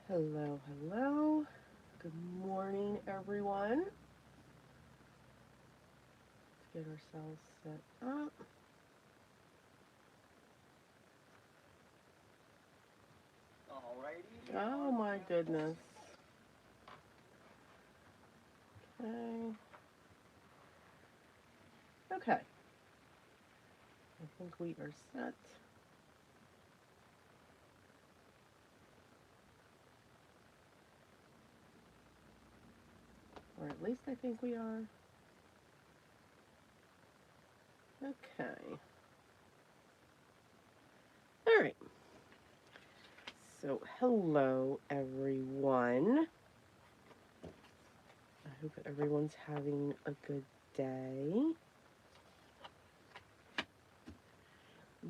Hello, hello. Good morning, everyone. Let's get ourselves set up. Oh my goodness. Okay. Okay. I think we are set. Or at least I think we are. Okay. All right. So, hello, everyone. I hope everyone's having a good day.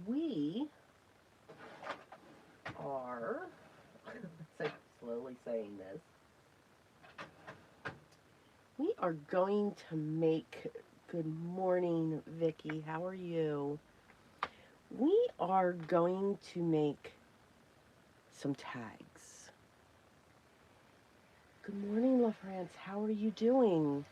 We are, so slowly saying this, we are going to make, good morning, Vicky, how are you? We are going to make some tags. Good morning, La France, how are you doing?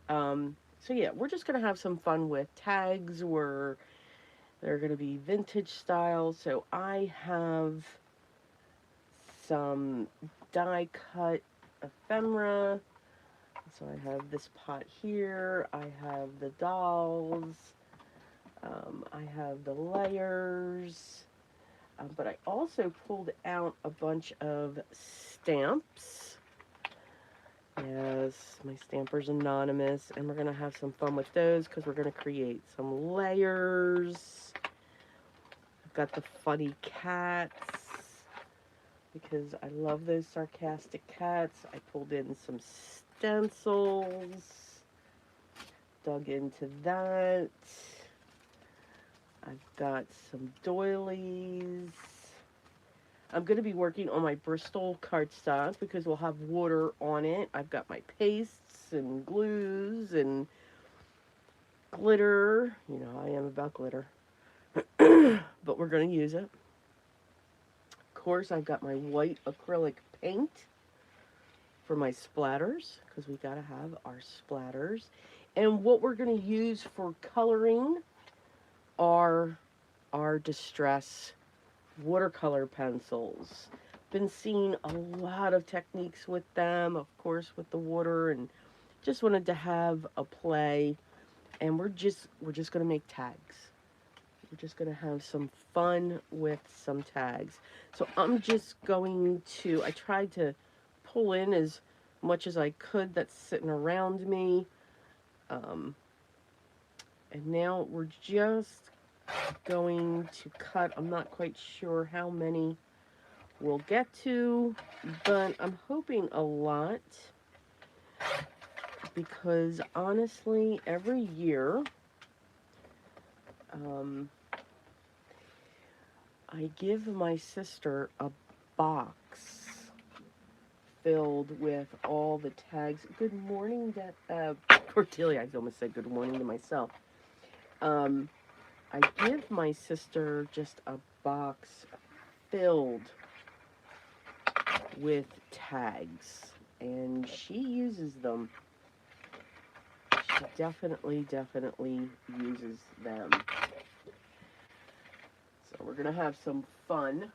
So yeah, we're just gonna have some fun with tags. They're gonna be vintage style. So I have some die cut ephemera. So I have this pot here. I have the dolls. I have the layers. But I also pulled out a bunch of stamps. Yes, my Stamper's Anonymous, and we're going to have some fun with those because we're going to create some layers. I've got the funny cats because I love those sarcastic cats. I pulled in some stencils, dug into that. I've got some doilies. I'm going to be working on my Bristol cardstock because we'll have water on it. I've got my pastes and glues and glitter. You know, I am about glitter. But we're going to use it. Of course, I've got my white acrylic paint for my splatters because we got to have our splatters. And what we're going to use for coloring are our Distress watercolor pencils. Been seeing a lot of techniques with them, of course, with the water, and just wanted to have a play. And we're just gonna make tags. We're just gonna have some fun with some tags. So I'm just going to. I tried to pull in as much as I could that's sitting around me, um, and now we're just going to cut. I'm not quite sure how many we'll get to, but I'm hoping a lot because honestly, every year um, I give my sister a box filled with all the tags. Good morning, Cordelia. I almost said good morning to myself. Um, I give my sister just a box filled with tags, and she uses them. She definitely uses them. So we're going to have some fun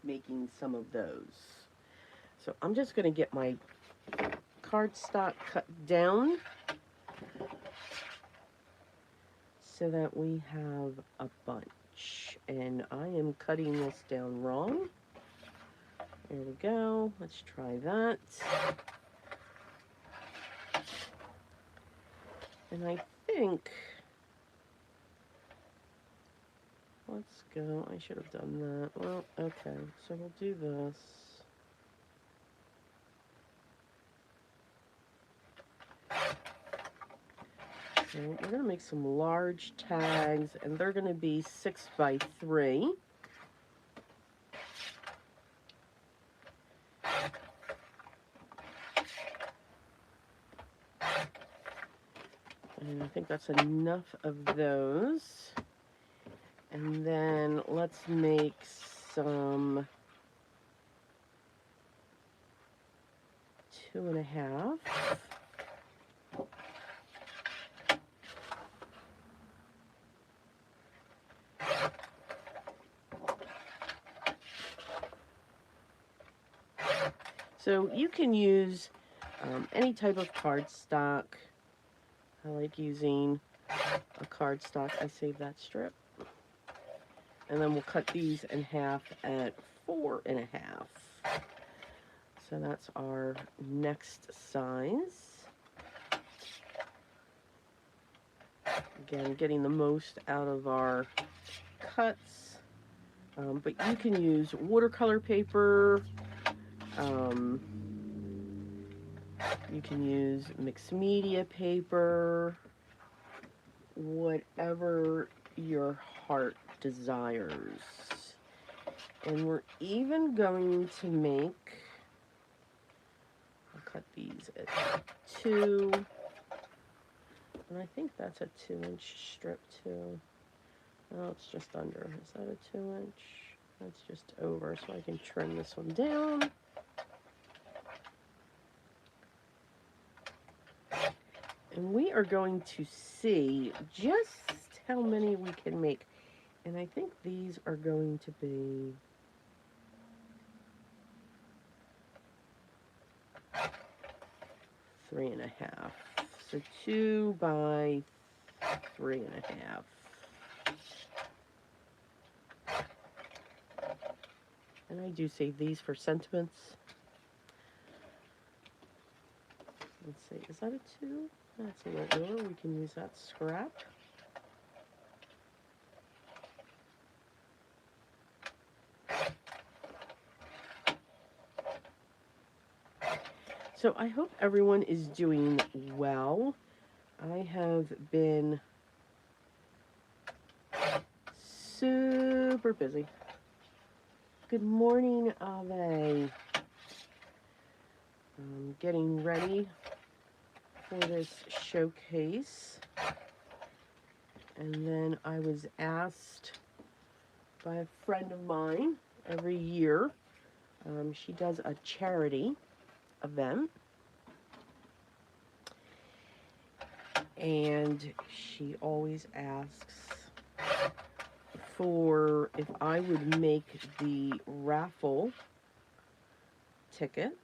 making some of those. So I'm just going to get my cardstock cut down so that we have a bunch. And I am cutting this down wrong. There we go. Let's try that. And I think, let's go. I should have done that. Well, okay. So we'll do this. So we're going to make some large tags, and they're going to be 6 by 3. And I think that's enough of those. And then let's make some 2.5. So you can use any type of cardstock. I like using a cardstock. I saved that strip. And then we'll cut these in half at 4.5. So that's our next size. Again, getting the most out of our cuts. But you can use watercolor paper. You can use mixed media paper. Whatever your heart desires. And we're even going to make, I'll cut these at 2. And I think that's a 2-inch strip too. Oh, it's just under. Is that a 2-inch? That's just over, so I can trim this one down. And we are going to see just how many we can make. And I think these are going to be 3.5. So 2 by 3.5. And I do save these for sentiments. Let's see, is that a 2? That's a little lower. We can use that scrap. So I hope everyone is doing well. I have been super busy. Good morning, Ave. Getting ready for this showcase. And then I was asked by a friend of mine every year. She does a charity event. And she always asks for if I would make the raffle tickets.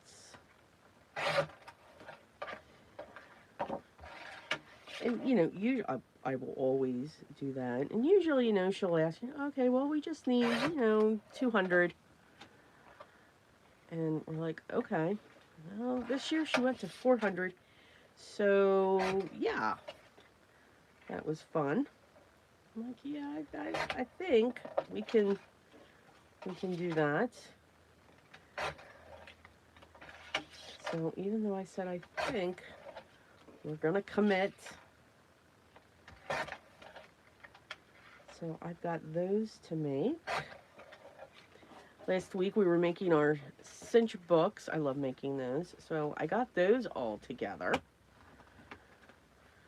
And, you know, I will always do that. And usually, you know, she'll ask, okay, well, we just need, 200. And we're like, okay. Well, this year she went to 400. So, yeah. That was fun. I'm like, yeah, I think we can do that. So, even though I said I think, we're going to commit. So I've got those to make. Last week we were making our cinch books. I love making those. So I got those all together.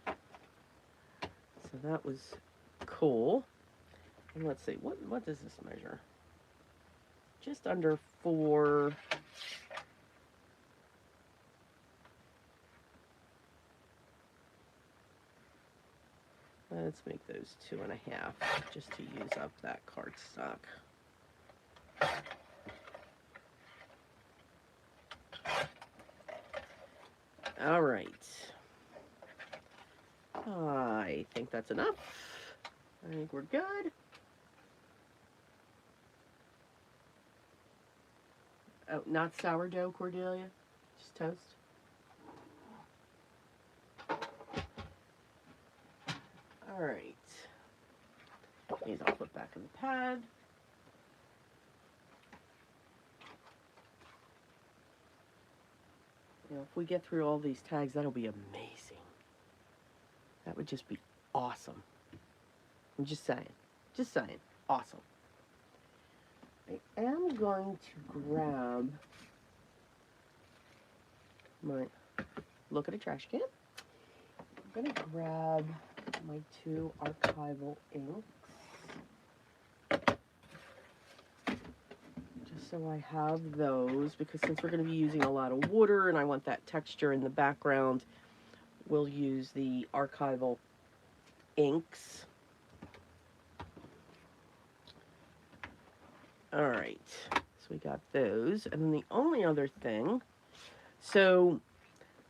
So that was cool. And let's see, what does this measure? Just under 4. Let's make those 2.5 just to use up that cardstock. All right. I think that's enough. I think we're good. Oh, not sourdough, Cordelia? Just toast? All right. These I'll put back in the pad. You know, if we get through all these tags, that'll be amazing. That would just be awesome. I'm just saying. Just saying. Awesome. I am going to grab my, look at a trash can. I'm going to grab my 2 archival inks. So I have those because since we're going to be using a lot of water and I want that texture in the background, we'll use the archival inks. All right, so we got those. And then the only other thing, so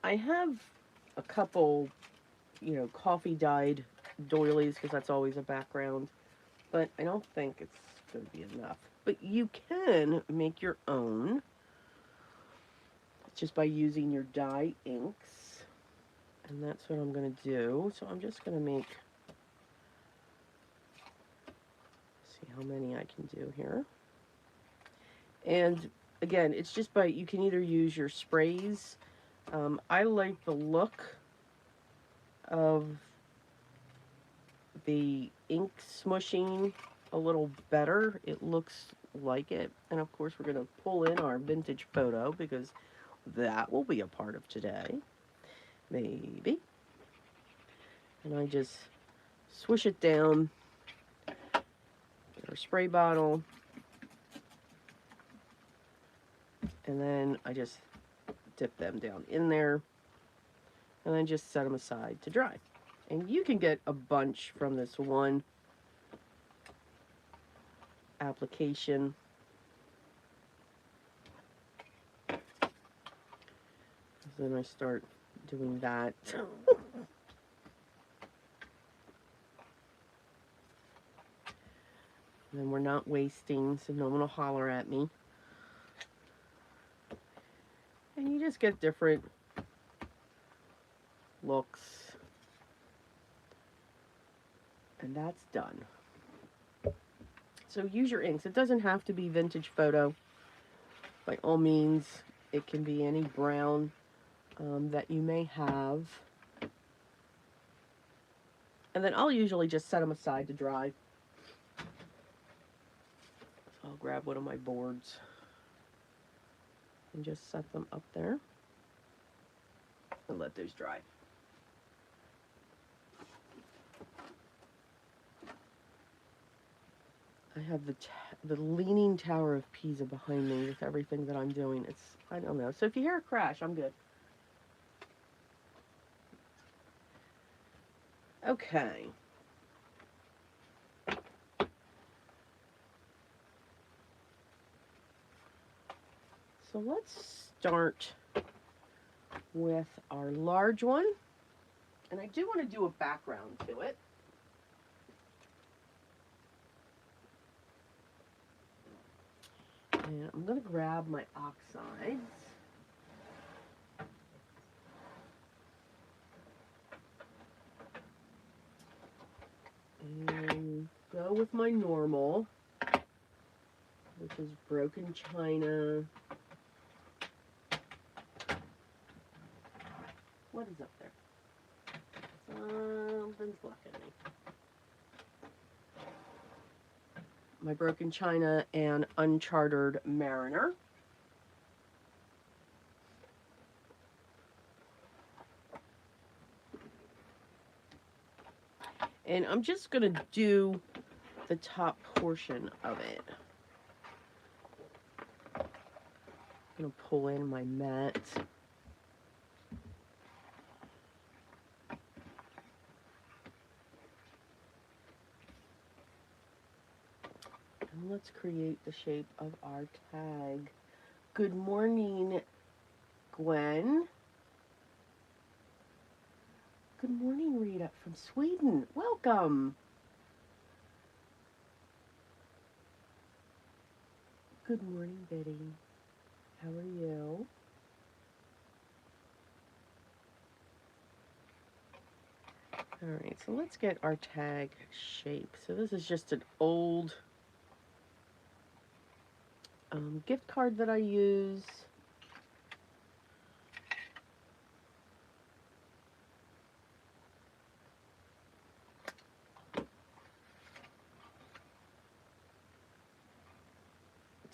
I have a couple, coffee dyed doilies because that's always a background, but I don't think it's going to be enough. But you can make your own just by using your dye inks, and that's what I'm going to do. So I'm just going to make, see how many I can do here. And again, it's just by, you can either use your sprays. I like the look of the ink smushing a little better. It looks like it. And of course we're going to pull in our vintage photo because that will be a part of today. Maybe. And I just swish it down in our spray bottle. And then I just dip them down in there. And then just set them aside to dry. And you can get a bunch from this one application. Then I start doing that. And then we're not wasting, so no one will holler at me. And you just get different looks. And that's done. So use your inks. It doesn't have to be vintage photo. By all means, it can be any brown that you may have. And then I'll usually just set them aside to dry. So I'll grab one of my boards and just set them up there and let those dry. I have the Leaning Tower of Pisa behind me with everything that I'm doing. I don't know. So if you hear a crash, I'm good. Okay. So let's start with our large one. And I do want to do a background to it. And I'm going to grab my oxides. And go with my normal, which is broken china. What is up there? Something's blocking me. My broken china and unchartered mariner. And I'm just going to do the top portion of it. I'm going to pull in my mat. And let's create the shape of our tag. Good morning, Gwen. Good morning, Rita from Sweden. Welcome. Good morning, Betty. How are you? All right, so let's get our tag shape. So this is just an old gift card that I use.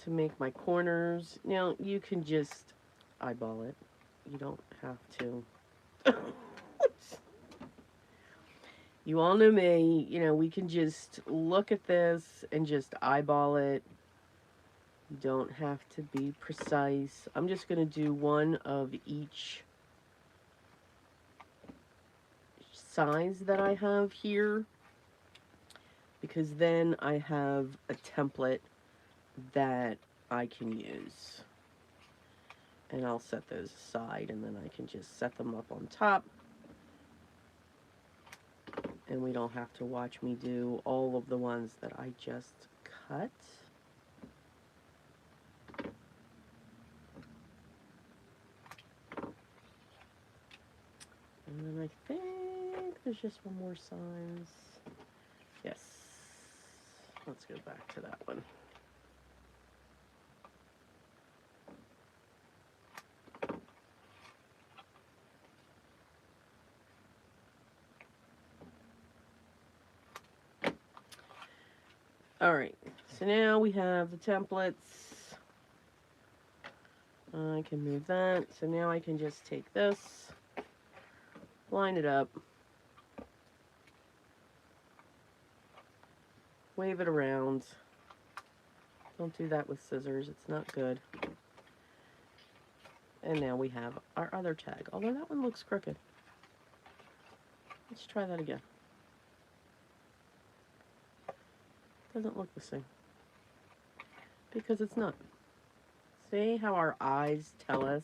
To make my corners. Now, you can just eyeball it. You don't have to. You all know me. We can just look at this and just eyeball it. You don't have to be precise. I'm just going to do one of each size that I have here, because then I have a template that I can use. And I'll set those aside, and then I can just set them up on top. And we don't have to watch me do all of the ones that I just cut. And then I think there's just one more size. Yes. Let's go back to that one. All right, so now we have the templates. I can move that. So now I can just take this, line it up, wave it around. Don't do that with scissors, it's not good. And now we have our other tag, although that one looks crooked. Let's try that again. Doesn't look the same. Because it's not. See how our eyes tell us?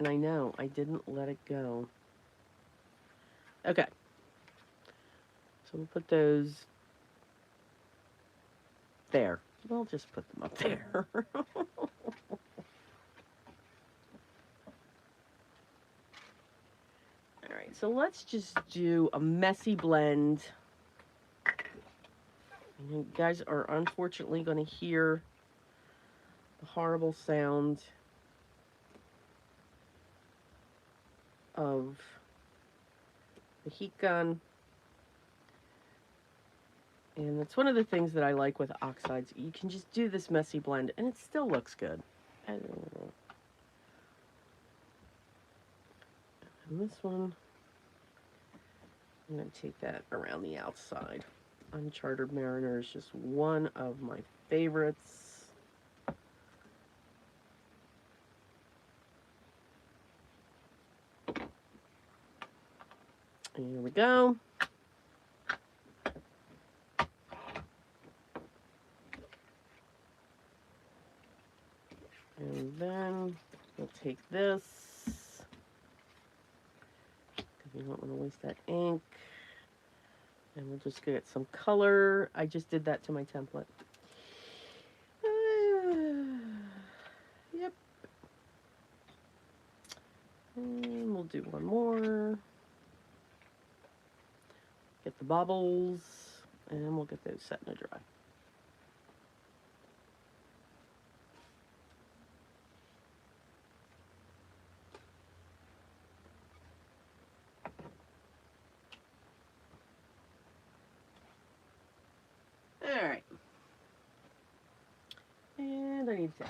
And I know, I didn't let it go. Okay. So we'll put those there. We'll just put them up there. Alright, so let's just do a messy blend. You guys are unfortunately going to hear the horrible sound of the heat gun. And that's one of the things that I like with oxides. You can just do this messy blend and it still looks good. And this one, I'm going to take that around the outside. Uncharted Mariner is just one of my favorites. And here we go. And then we'll take this, because we don't want to waste that ink. And we'll just get some color. I just did that to my template. Yep. And we'll do one more. Get the bubbles, and we'll get those set in the dry. Alright. And I need that.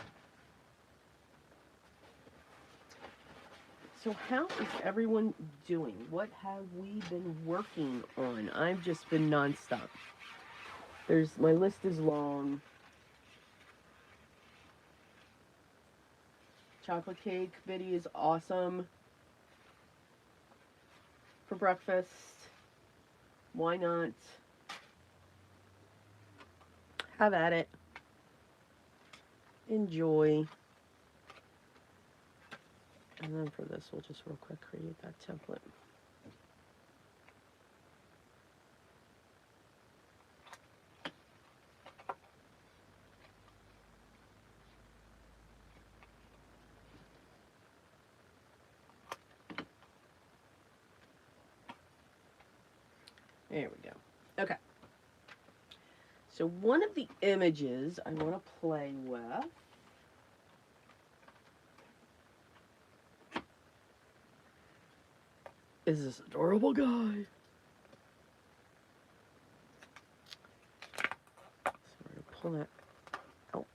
So how is everyone doing? What have we been working on? I've just been nonstop. My list is long. Chocolate cake, Biddy is awesome. For breakfast. Why not? Have at it. Enjoy. And then for this, we'll just real quick create that template. There we go. Okay. So one of the images I want to play with is this adorable guy. So we're going to pull that out.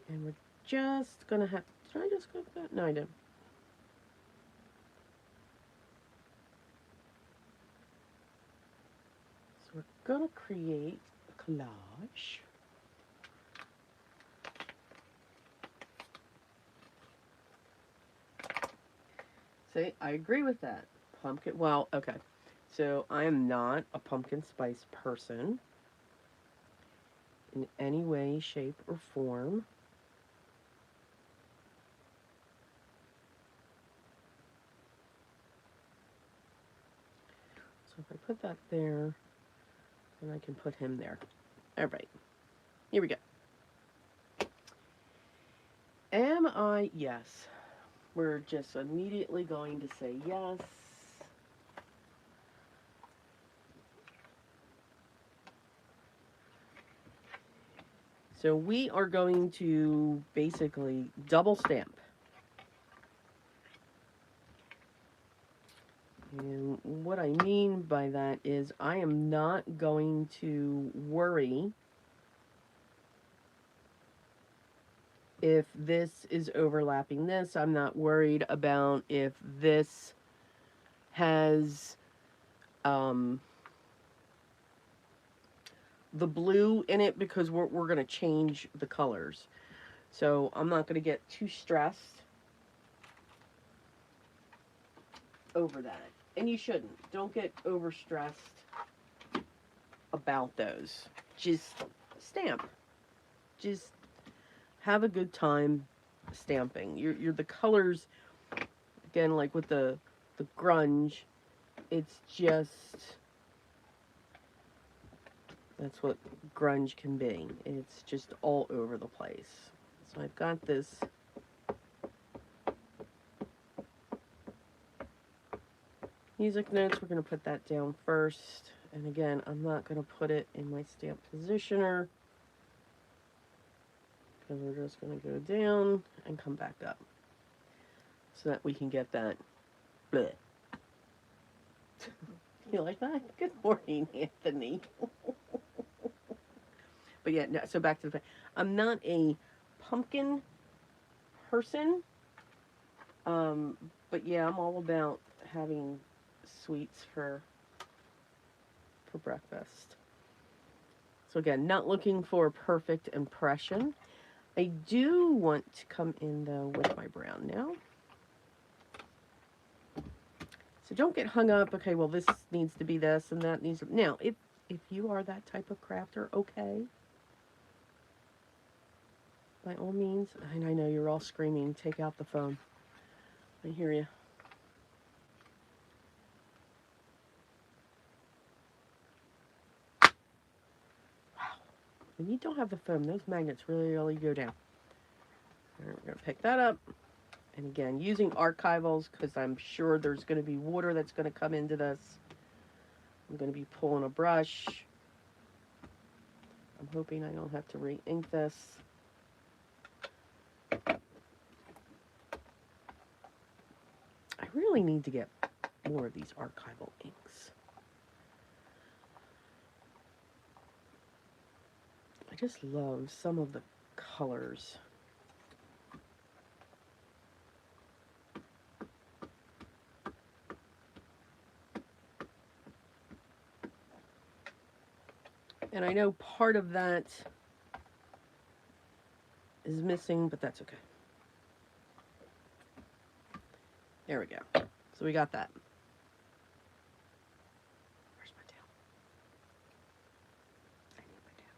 And we're just going to have... Did I just go with that? No, I didn't. we're going to create a collage. See, I agree with that. Pumpkin, well, okay. So I am not a pumpkin spice person in any way, shape, or form. So if I put that there, then I can put him there. All right, here we go. Am I? Yes. We're just immediately going to say yes. So we are going to basically double stamp. And what I mean by that is I am not going to worry if this is overlapping this. I'm not worried about if this has the blue in it, because we're going to change the colors. So I'm not going to get too stressed over that. And you shouldn't. Don't get overstressed about those. Just stamp. Just have a good time stamping. You're the colors, again, like with the grunge, it's just, that's what grunge can be. It's just all over the place. So I've got this music notes. We're going to put that down first. And again, I'm not going to put it in my stamp positioner, because we're just going to go down and come back up so that we can get that. Bleh. You like that? Good morning, Anthony. But yeah, no, so back to the, I'm not a pumpkin person, but yeah, I'm all about having sweets for breakfast. So again, not looking for a perfect impression. I do want to come in though with my brown now. So don't get hung up, okay, well this needs to be this and that needs to... Now, if you are that type of crafter, okay, by all means. And I know you're all screaming, take out the phone. I hear you. Wow. When you don't have the foam, those magnets really go down. All right, we're going to pick that up. And again, using archivals, because I'm sure there's going to be water that's going to come into this. I'm going to be pulling a brush. I'm hoping I don't have to re-ink this. I really need to get more of these archival inks. I just love some of the colors. And I know part of that is missing, but that's okay. There we go. So we got that. Where's my tail? I need my tail.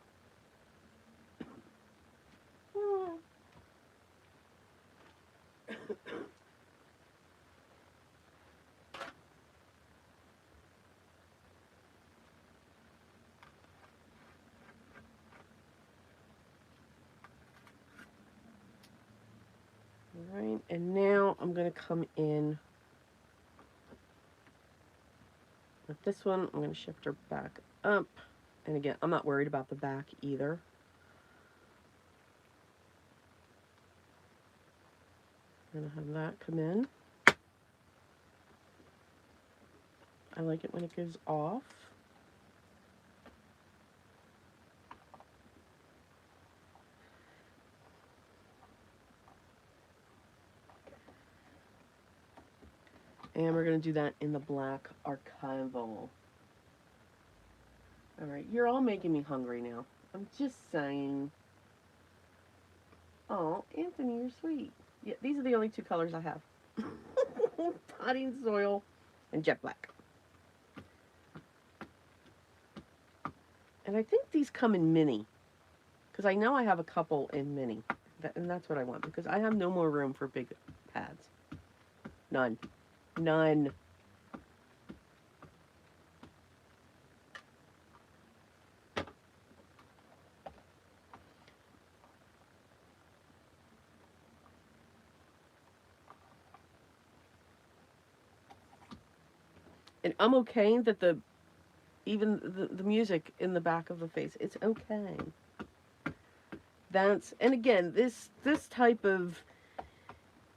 All right, and now I'm going to come in with this one. I'm going to shift her back up. And again, I'm not worried about the back either. I'm going to have that come in. I like it when it goes off. And we're going to do that in the black archival. All right, you're all making me hungry now. I'm just saying. Oh, Anthony, you're sweet. Yeah, these are the only two colors I have. Potting soil and jet black. And I think these come in mini. Because I know I have a couple in mini. And that's what I want. Because I have no more room for big pads. None. None. And I'm okay that even the music in the back of the face, it's okay. And again, this type of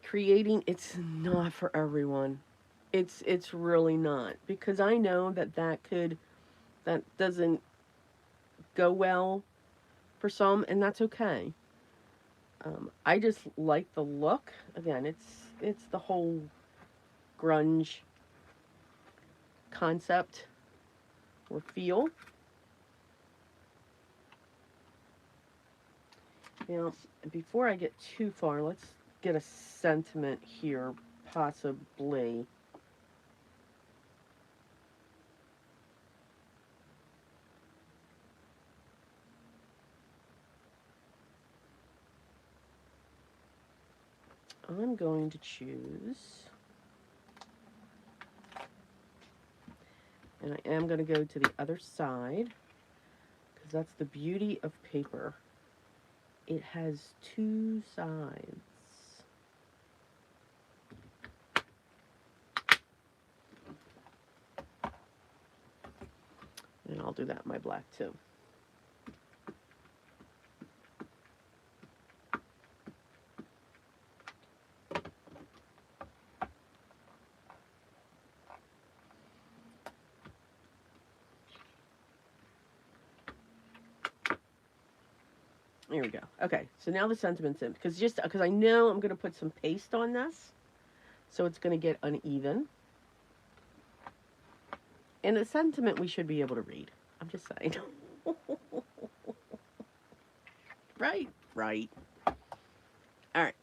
creating, it's not for everyone. It's really not, because I know that doesn't go well for some, and that's okay. I just like the look. Again, it's the whole grunge concept or feel. Now, before I get too far, let's get a sentiment here, possibly. I'm going to choose, and I am going to go to the other side, because that's the beauty of paper. It has two sides. And I'll do that in my black too. There we go. Okay, so now the sentiment's in, because I know I'm going to put some paste on this, so it's going to get uneven. And the sentiment we should be able to read. I'm just saying. Right, right. All right.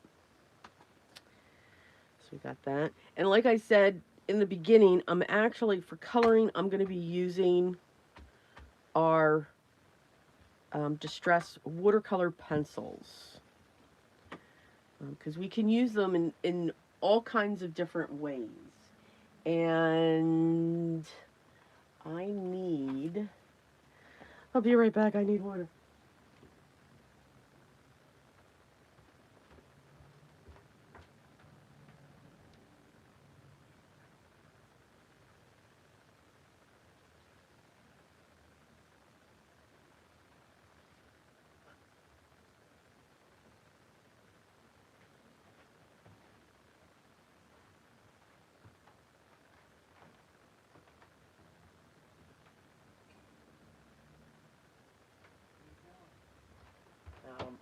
So we got that. And like I said in the beginning, I'm actually, for coloring, I'm going to be using our Distress watercolor pencils. Because we can use them in all kinds of different ways. And I need... I'll be right back. I need water.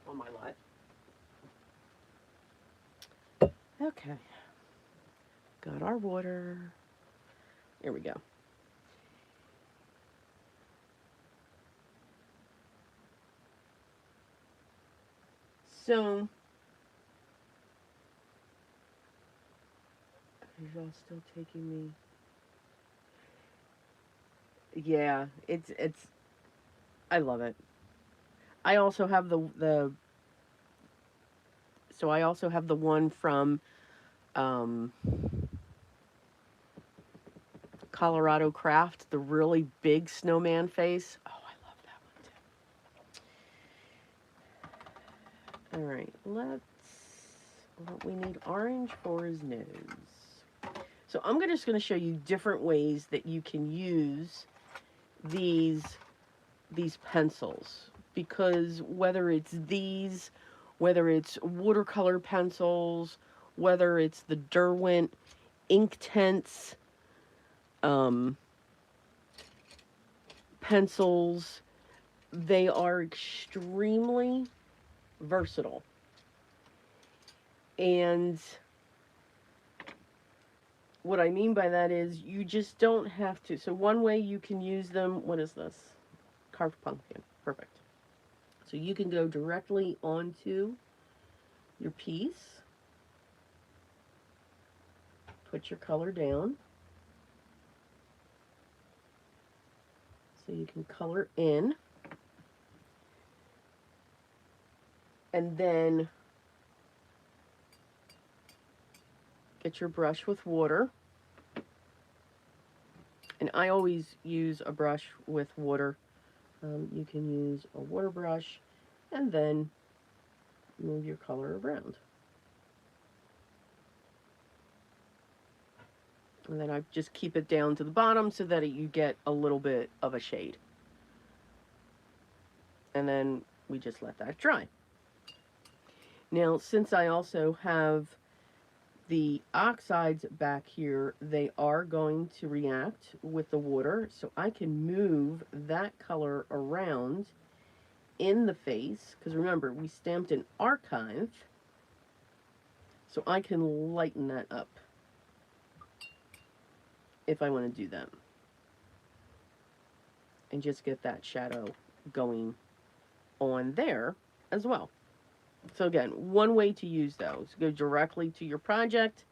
On my lot. Okay. Got our water. Here we go. So, are y'all still taking me? Yeah, it's. I love it. I also have the. So I also have the one from um, Colorado Craft, the really big snowman face. Oh, I love that one too. All right, what we need orange for his nose. So I'm just going to show you different ways that you can use these pencils, because whether it's these, whether it's watercolor pencils, whether it's the Derwent Inktense pencils, they are extremely versatile. And what I mean by that is you just don't have to. So one way you can use them, what is this? carved pumpkin. Perfect. So you can go directly onto your piece, put your color down, so you can color in, and then get your brush with water. And I always use a brush with water. You can use a water brush and then move your color around. And then I just keep it down to the bottom so that you get a little bit of a shade. And then we just let that dry. Now, since I also have the oxides back here, they are going to react with the water, so I can move that color around in the face, because remember, we stamped an archive, so I can lighten that up if I want to do that. And just get that shadow going on there as well. So again, one way to use those, go directly to your project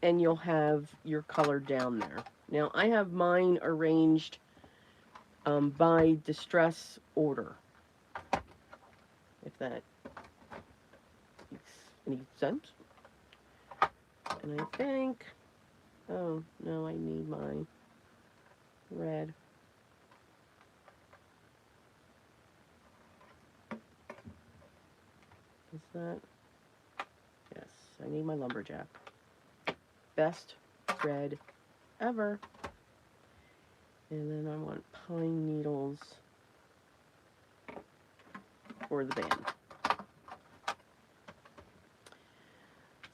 and you'll have your color down there. Now I have mine arranged by distress order, if that makes any sense. And I think, oh no, I need my red. Is that? Yes, I need my lumberjack. Best red ever. And then I want pine needles for the band.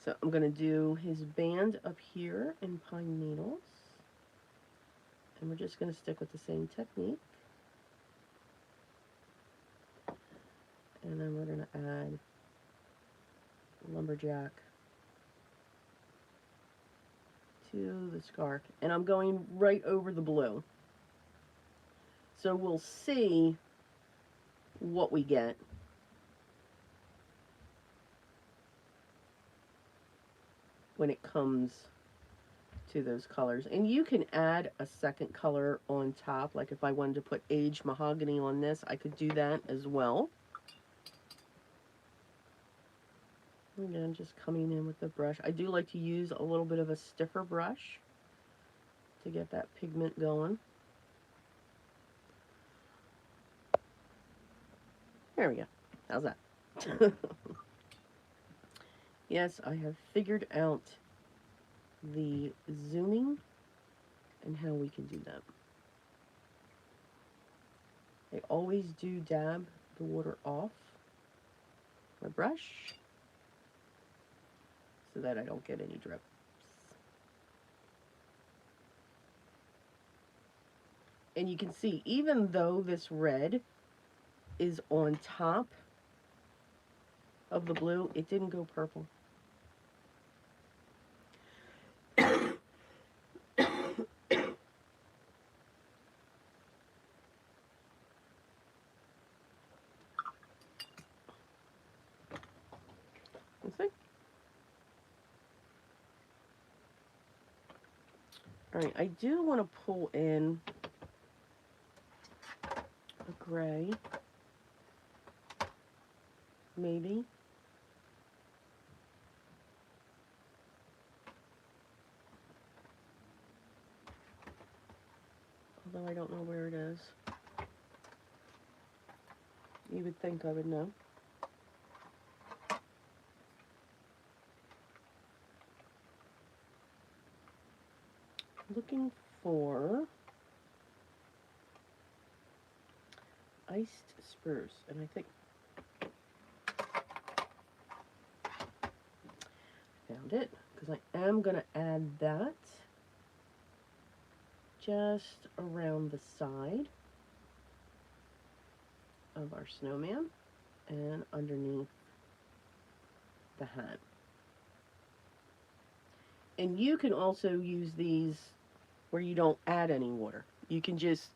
So I'm going to do his band up here in pine needles. And we're just going to stick with the same technique. And then we're going to add lumberjack to the scarf. And I'm going right over the blue. So we'll see what we get. When it comes to those colors. And you can add a second color on top. Like if I wanted to put aged mahogany on this, I could do that as well. Again, just coming in with the brush. I do like to use a little bit of a stiffer brush to get that pigment going. There we go. How's that? Yes, I have figured out the zooming and how we can do that. I always do dab the water off my brush so that I don't get any drips. And you can see, even though this red is on top of the blue, it didn't go purple. Alright, I do want to pull in a gray, maybe. Although I don't know where it is. You would think I would know. Looking for iced spruce, and I think I found it, because I am going to add that just around the side of our snowman and underneath the hat. And you can also use these where you don't add any water. You can just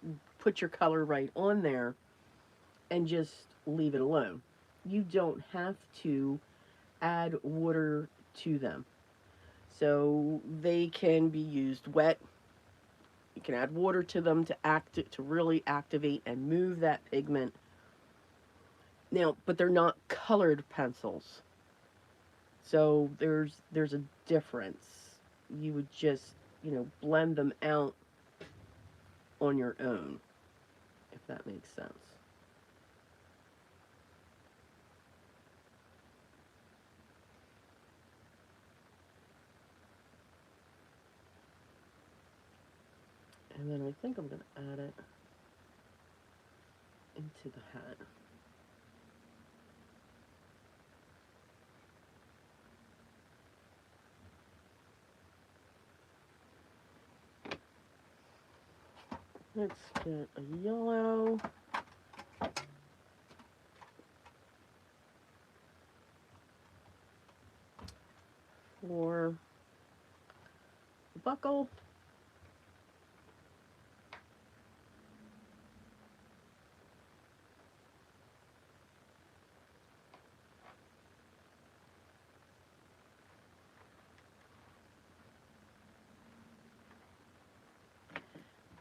put your color right on there and just leave it alone. You don't have to add water to them. So they can be used wet. You can add water to them to really activate and move that pigment. Now, but they're not colored pencils. So there's a difference. You would just, blend them out on your own, if that makes sense. And then I think I'm going to add it into the hat. Let's get a yellow. For the buckle.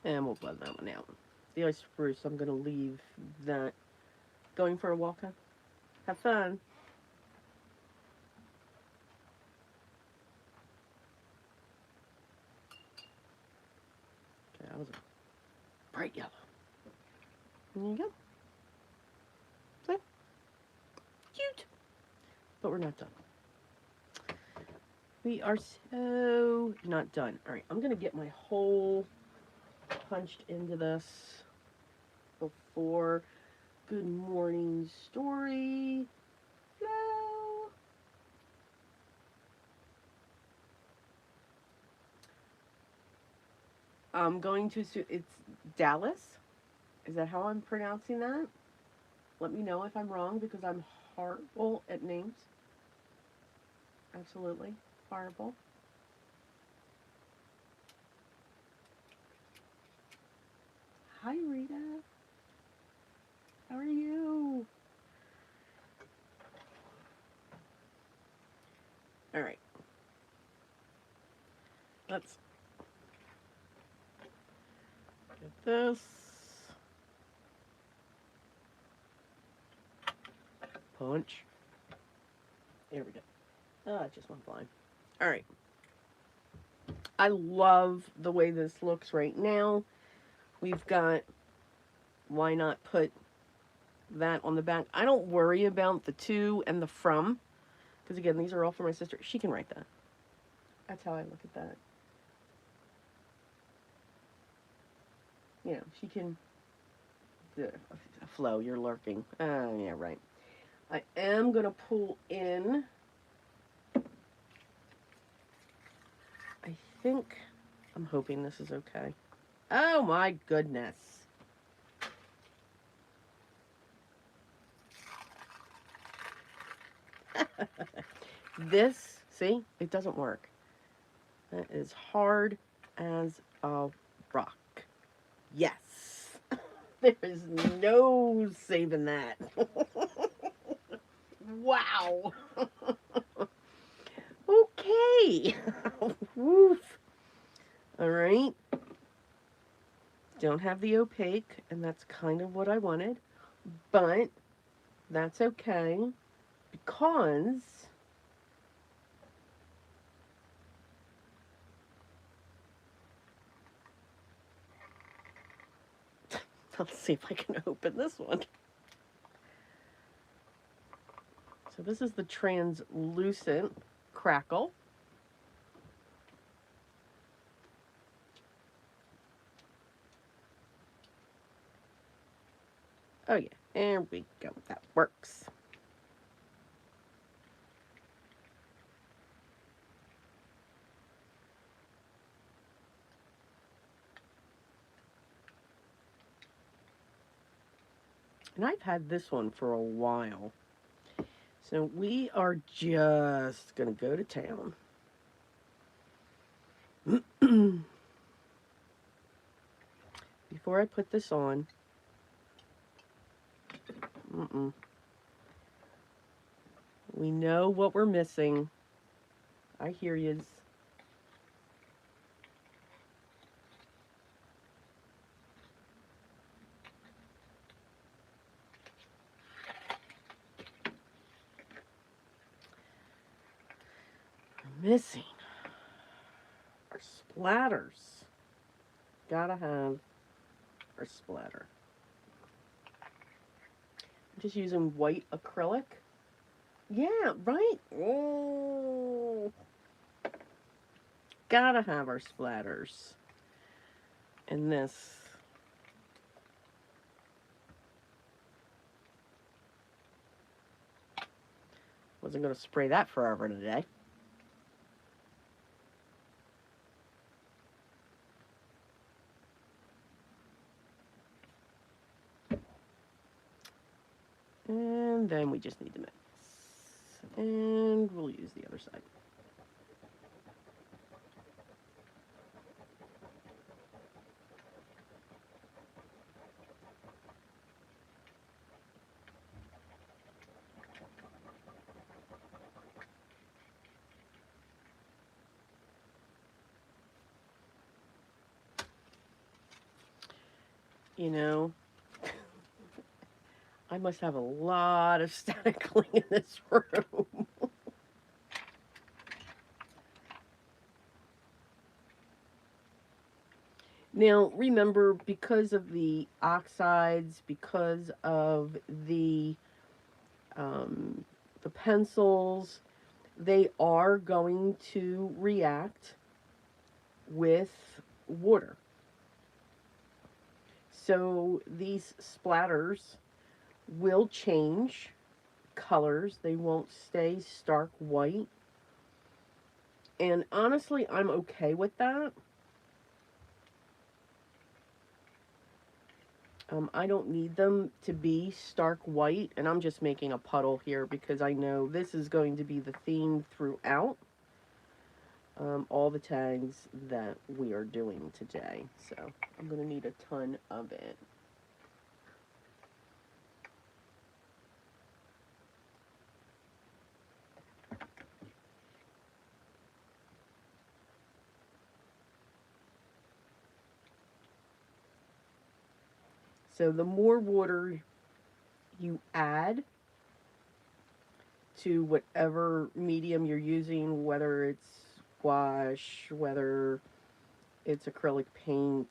And we'll blend that one out. The ice spruce, I'm going to leave that. Going for a walk, huh? Have fun. Okay, that was a bright yellow. There you go. See? Cute. But we're not done. We are so not done. All right, I'm going to get my hole punched into this before Good Morning Story flow. I'm going to assume it's Dallas. Is that how I'm pronouncing that? Let me know if I'm wrong because I'm horrible at names. Absolutely horrible. Hi, Rita. How are you? All right. Let's get this. Punch. There we go. Oh, it just went blind. All right. I love the way this looks right now. We've got, why not put that on the back? I don't worry about the to and the from, because again, these are all for my sister. She can write that. That's how I look at that. She can, flow, you're lurking. Yeah, right. I am going to pull in, I think, I'm hoping this is okay. Oh my goodness. This, see, it doesn't work. That is hard as a rock. Yes. There is no saving that. Wow. Okay. Woof. All right. Don't have the opaque, and that's kind of what I wanted. But that's okay because let's see if I can open this one. So this is the translucent crackle. Oh yeah, there we go. That works. And I've had this one for a while. So we are just going to go to town. before I put this on, we know what we're missing. I hear yous. We're missing our splatters. Gotta have our splatter. I'm just using white acrylic. Yeah, right? Oh. Gotta have our splatters. And this. Wasn't going to spray that forever today. And then we just need to mix. And we'll use the other side. You know, I must have a lot of static in this room. Now, remember, because of the oxides, because of the pencils, they are going to react with water. So these splatters will change colors. They won't stay stark white. And honestly, I'm okay with that. I don't need them to be stark white, and I'm just making a puddle here because I know this is going to be the theme throughout all the tags that we are doing today. So I'm going to need a ton of it. So the more water you add to whatever medium you're using, whether it's gouache, whether it's acrylic paint,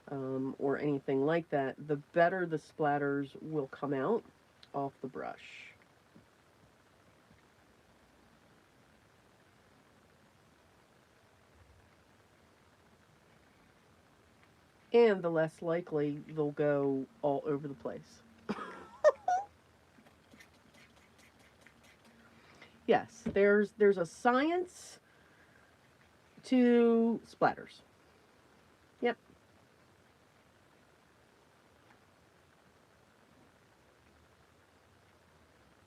or anything like that, the better the splatters will come out off the brush. And the less likely they'll go all over the place. Yes, there's a science to splatters. Yep.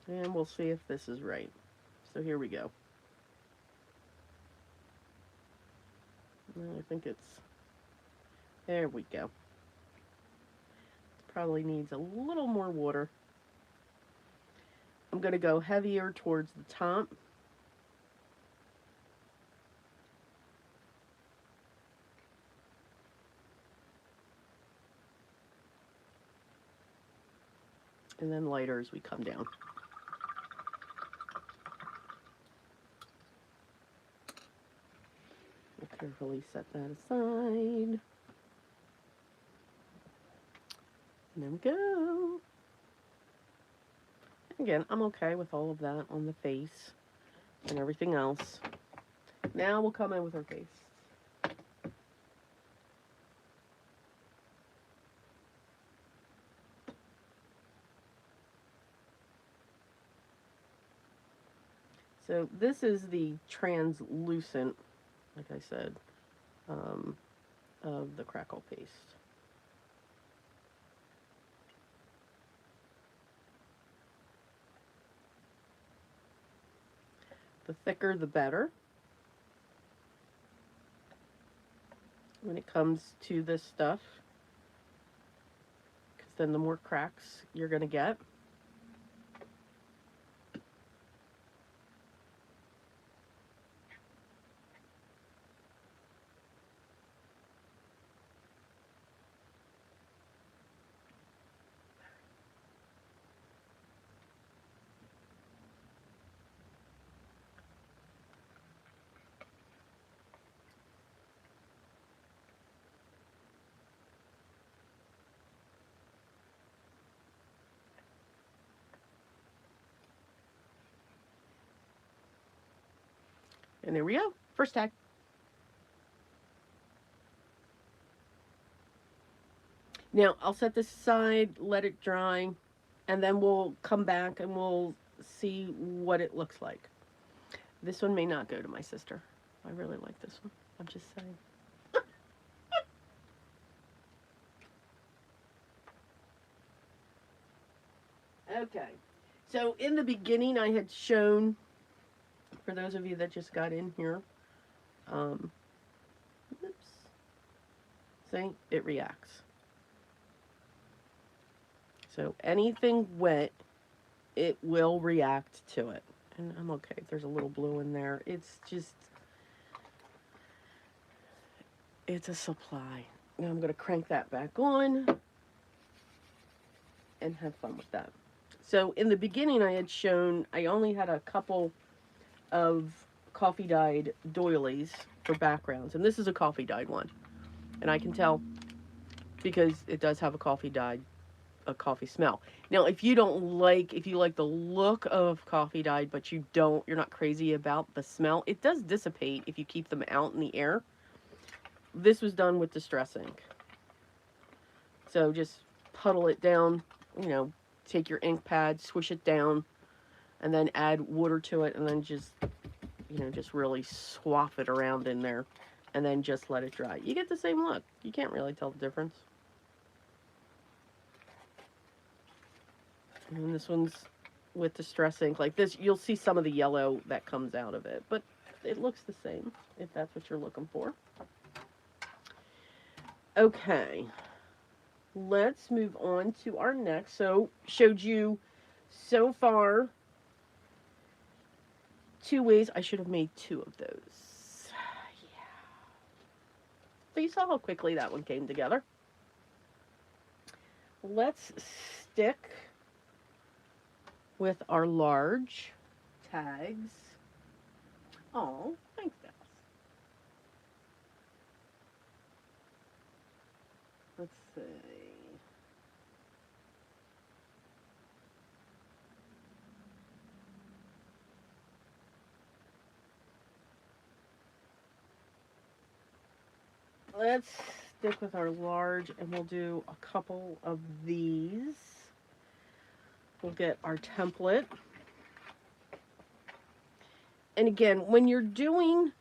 And we'll see if this is right. So here we go. I think it's... There we go. It probably needs a little more water. I'm going to go heavier towards the top. And then lighter as we come down. We'll carefully set that aside. And there we go. Again, I'm okay with all of that on the face and everything else. Now we'll come in with our face. So this is the translucent, like I said, of the crackle paste. The thicker, the better. When it comes to this stuff, then the more cracks you're going to get. And there we go. First tag. Now, I'll set this aside, let it dry, and then we'll come back and we'll see what it looks like. This one may not go to my sister. I really like this one. I'm just saying. Okay. So in the beginning, I had shown, for those of you that just got in here, oops, see, it reacts. So anything wet, it will react to it. And I'm okay if there's a little blue in there. It's just, it's a supply. Now I'm going to crank that back on and have fun with that. So in the beginning I had shown, I only had a couple of coffee dyed doilies for backgrounds. And this is a coffee dyed one. And I can tell because it does have a coffee smell. Now, if you like the look of coffee dyed, but you're not crazy about the smell, it does dissipate if you keep them out in the air. This was done with Distress ink. So just puddle it down, take your ink pad, swish it down, and then add water to it, and then just really swath it around in there, and then just let it dry. You get the same look. You can't really tell the difference. And this one's with Distress ink. Like this, you'll see some of the yellow that comes out of it, but it looks the same if that's what you're looking for. Okay, let's move on to our next. So, showed you so far 2 ways. I should have made 2 of those. Yeah. So you saw how quickly that one came together. Let's stick with our large tags. Oh, thanks, Dallas. Let's see. Let's stick with our large, and we'll do a couple of these. We'll get our template. And again, when you're doing,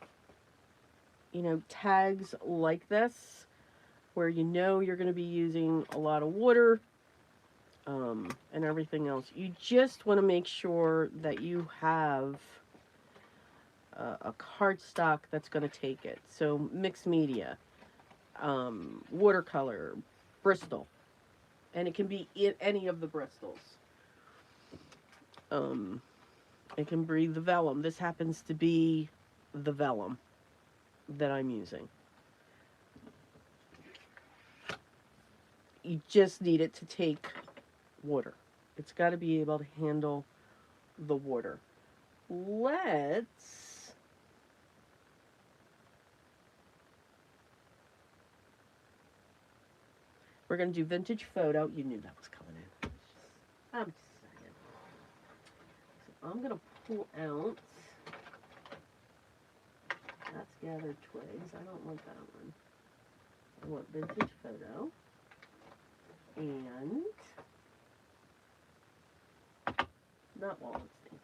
tags like this, where you're going to be using a lot of water and everything else, you just want to make sure that you have a cardstock that's going to take it. So mixed media, watercolor, Bristol, and it can be any of the Bristols. It can be the vellum. This happens to be the vellum that I'm using. You just need it to take water. It's got to be able to handle the water. We're going to do vintage photo. You knew that was coming in. I'm just saying. So I'm going to pull out. That's gathered twigs. I don't want that one. I want vintage photo. And not Wallenstein.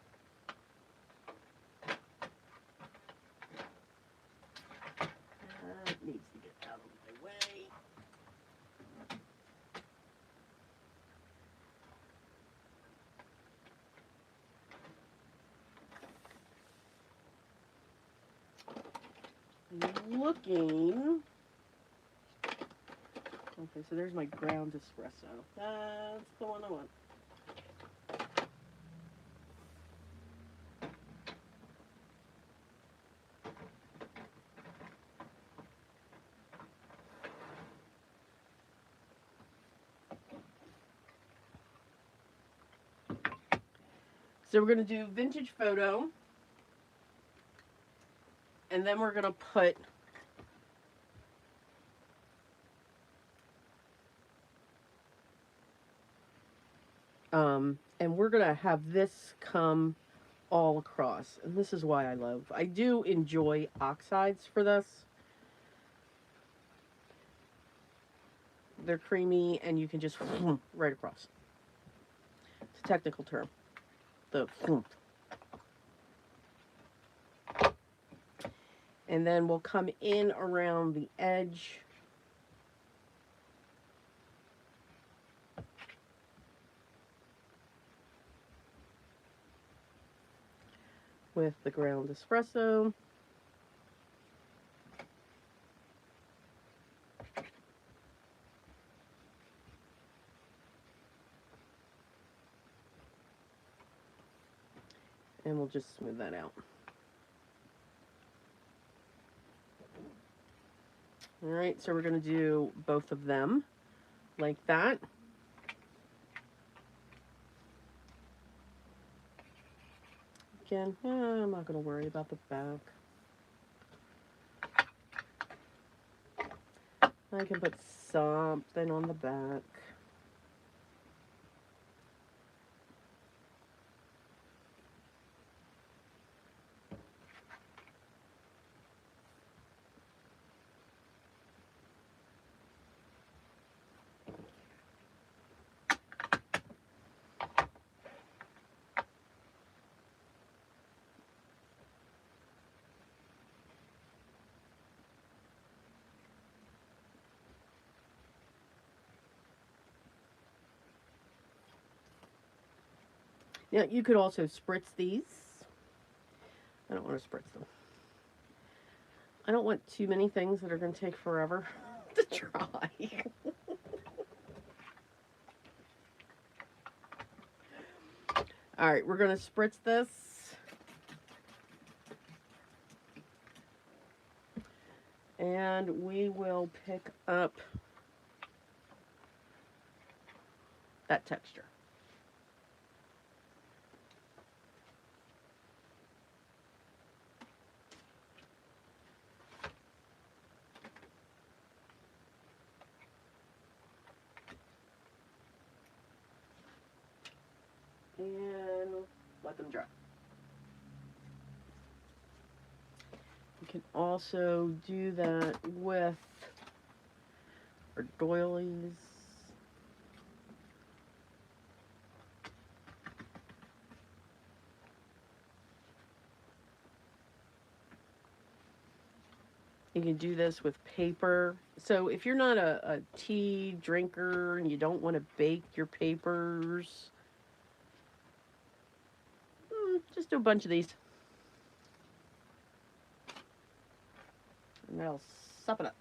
That needs to get out of my way. Looking Okay, so there's my ground espresso. That's the one I want. So we're going to do vintage photo. And then we're going to put and we're going to have this come all across. And this is why I do enjoy oxides for this. They're creamy and you can just right across. It's a technical term. The and then we'll come in around the edge with the ground espresso. And we'll just smooth that out. All right, so we're going to do both of them like that. Again, I'm not going to worry about the back. I can put something on the back. Now, you could also spritz these. I don't want to spritz them. I don't want too many things that are going to take forever to try. All right, we're going to spritz this. And we will pick up that texture. And let them dry. You can also do that with our doilies. You can do this with paper. So if you're not a tea drinker and you don't want to bake your papers, just do a bunch of these. And that'll sup it up.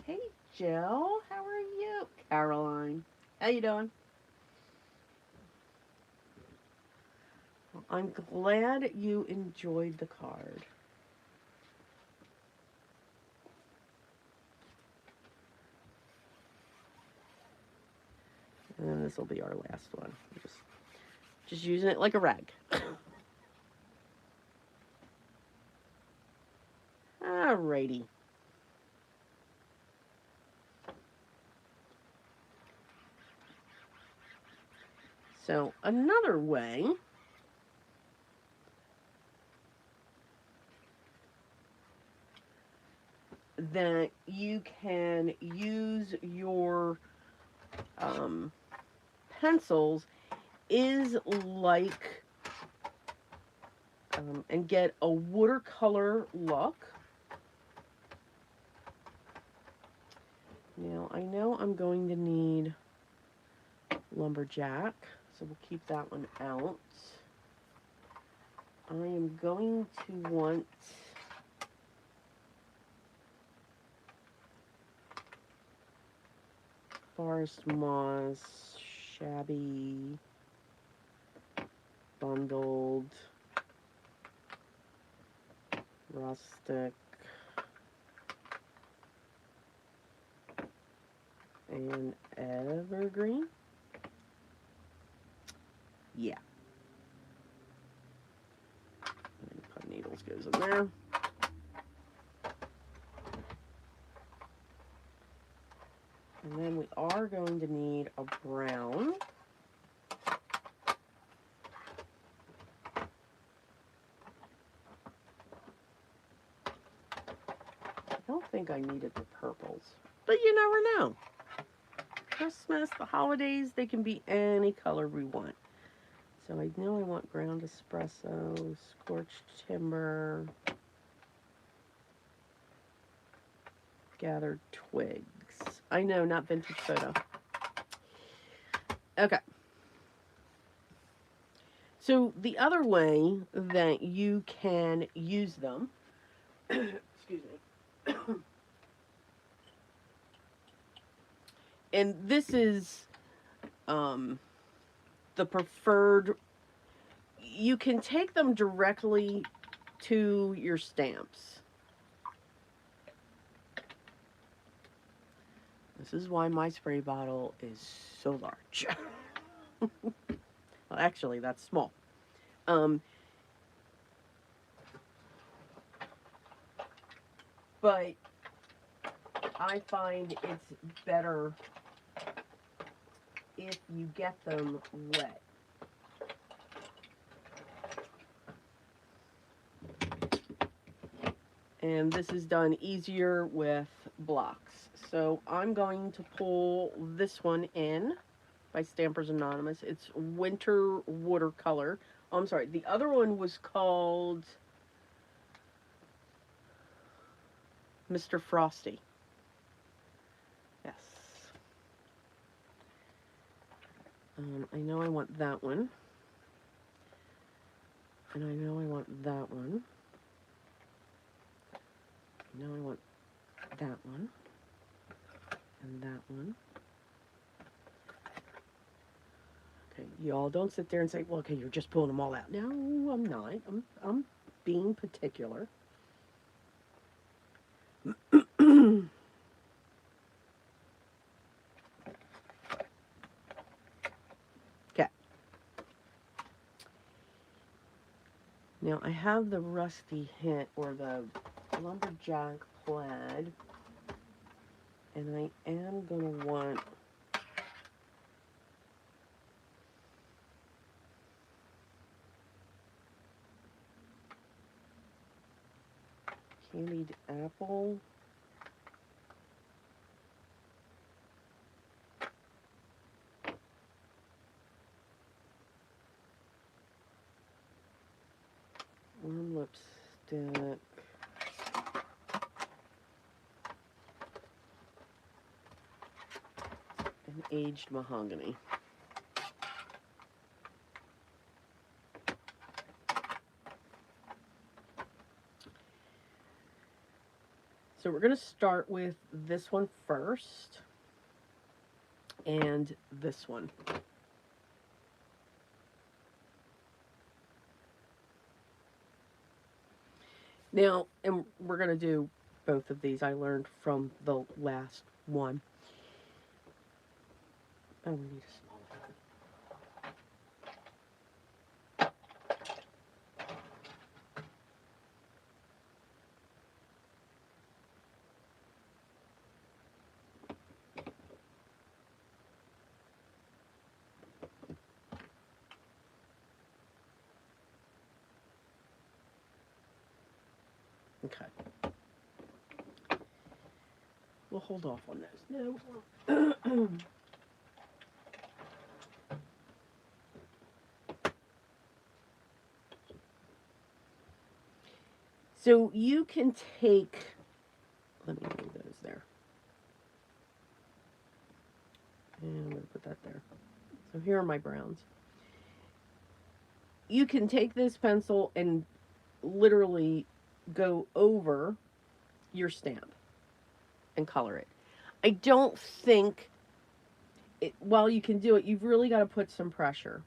Hey, Jill. How are you? Caroline. How you doing? Well, I'm glad you enjoyed the card. And then this will be our last one. Just using it like a rag. Alrighty. So another way that you can use your pencils is like and get a watercolor look. Now I know I'm going to need lumberjack, so we'll keep that one out. I am going to want forest moss, shabby, bundled, rustic, and evergreen. Yeah. And pine needles goes in there. And then we are going to need a brown. I don't think I needed the purples, but you never know. Christmas, the holidays, they can be any color we want. So I know I want ground espresso, scorched timber, gathered twigs. I know, not vintage photo. Okay. So the other way that you can use them, excuse me, and this is the preferred, you can take them directly to your stamps. This is why my spray bottle is so large. Well, actually, that's small. But I find it's better if you get them wet. And this is done easier with blocks. So I'm going to pull this one in by Stampers Anonymous. It's Winter Watercolor. Oh, I'm sorry. The other one was called Mr. Frosty. Yes. I know I want that one. And I know I want that one. I know I want that one. And that one. Okay, y'all don't sit there and say, well, okay, you're just pulling them all out. No, I'm not. I'm being particular. Okay. Now I have the rusty hint or the lumberjack plaid, and I am gonna want candied apple. Warm lipstick. And aged mahogany. So we're going to start with this one first. And this one. Now, and we're going to do both of these. I learned from the last one. Oh, we need a small one. Okay. We'll hold off on those. No. So you can take, let me move those there. And I'm going to put that there. So here are my browns. You can take this pencil and literally go over your stamp and color it. I don't think while you can do it, you've really got to put some pressure.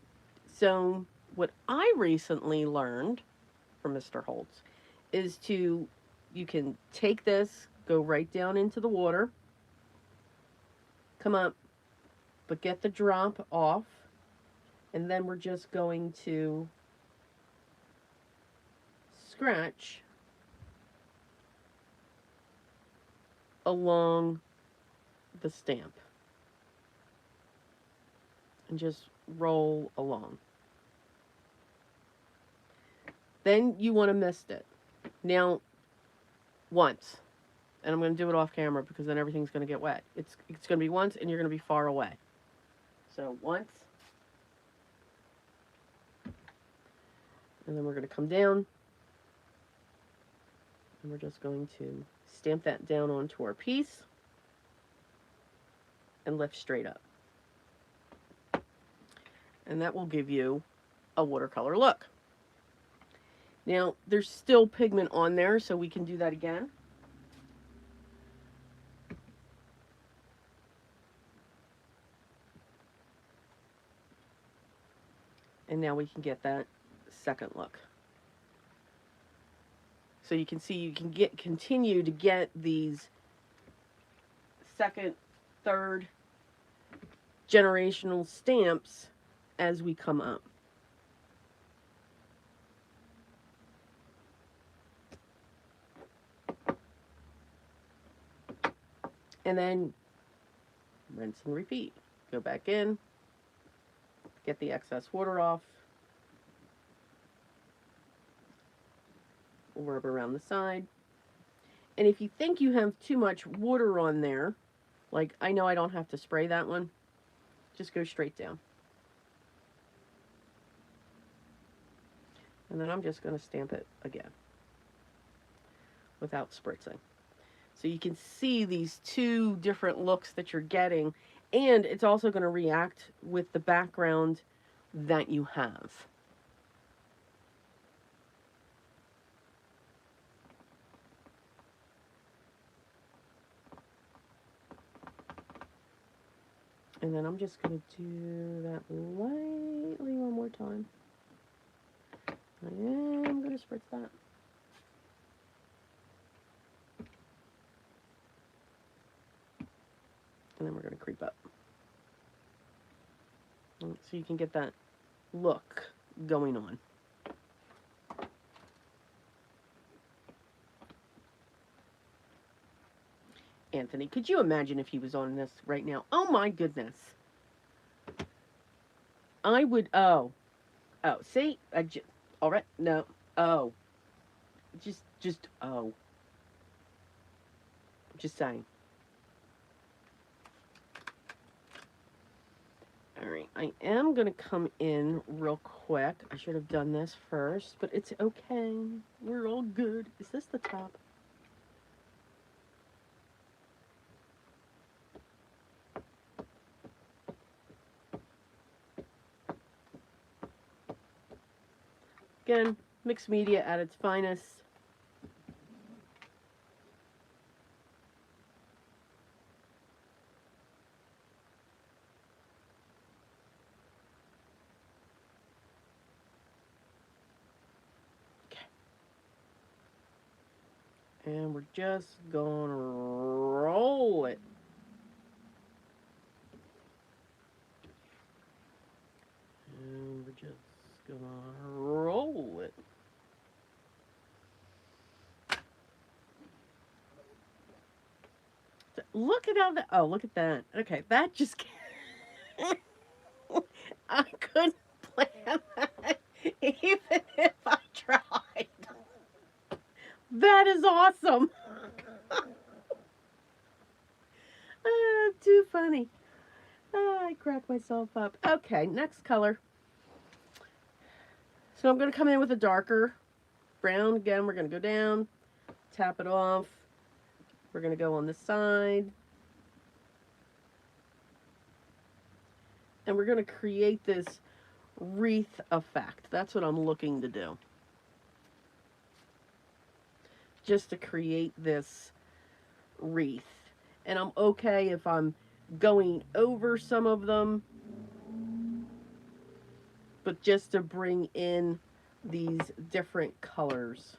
So, what I recently learned from Mr. Holtz is you can take this, go right down into the water, come up, but get the drop off, and then we're just going to scratch along the stamp and just roll along. Then you want to mist it. Now, once, and I'm going to do it off camera because then everything's going to get wet. It's going to be once, and you're going to be far away. So once, and then we're going to come down, and we're just going to stamp that down onto our piece and lift straight up. And that will give you a watercolor look. Now, there's still pigment on there, so we can do that again. And now we can get that second look. So you can see you can continue to get these second, third generational stamps as we come up. And then rinse and repeat. Go back in, get the excess water off, rub around the side. And if you think you have too much water on there, like I know I don't have to spray that one, just go straight down. And then I'm just going to stamp it again without spritzing. So you can see these two different looks that you're getting, and it's also going to react with the background that you have. And then I'm just going to do that lightly one more time. I am going to spritz that. And then we're going to creep up. So you can get that look going on. Anthony, could you imagine if he was on this right now? Oh my goodness. I would, oh, see? All right, no, oh. Oh. Just saying. All right, I am going to come in real quick. I should have done this first, but it's okay. We're all good. Is this the top? Again, mixed media at its finest. And we're just going to roll it. And we're just going to roll it. Look at how that, oh, look at that. Okay, that just, I couldn't plan that even if I tried. That is awesome. Too funny. I cracked myself up. Okay, next color. So I'm going to come in with a darker brown. Again, we're going to go down, tap it off. We're going to go on the side. And we're going to create this wreath effect. That's what I'm looking to do. Just to create this wreath. And I'm okay if I'm going over some of them, but just to bring in these different colors.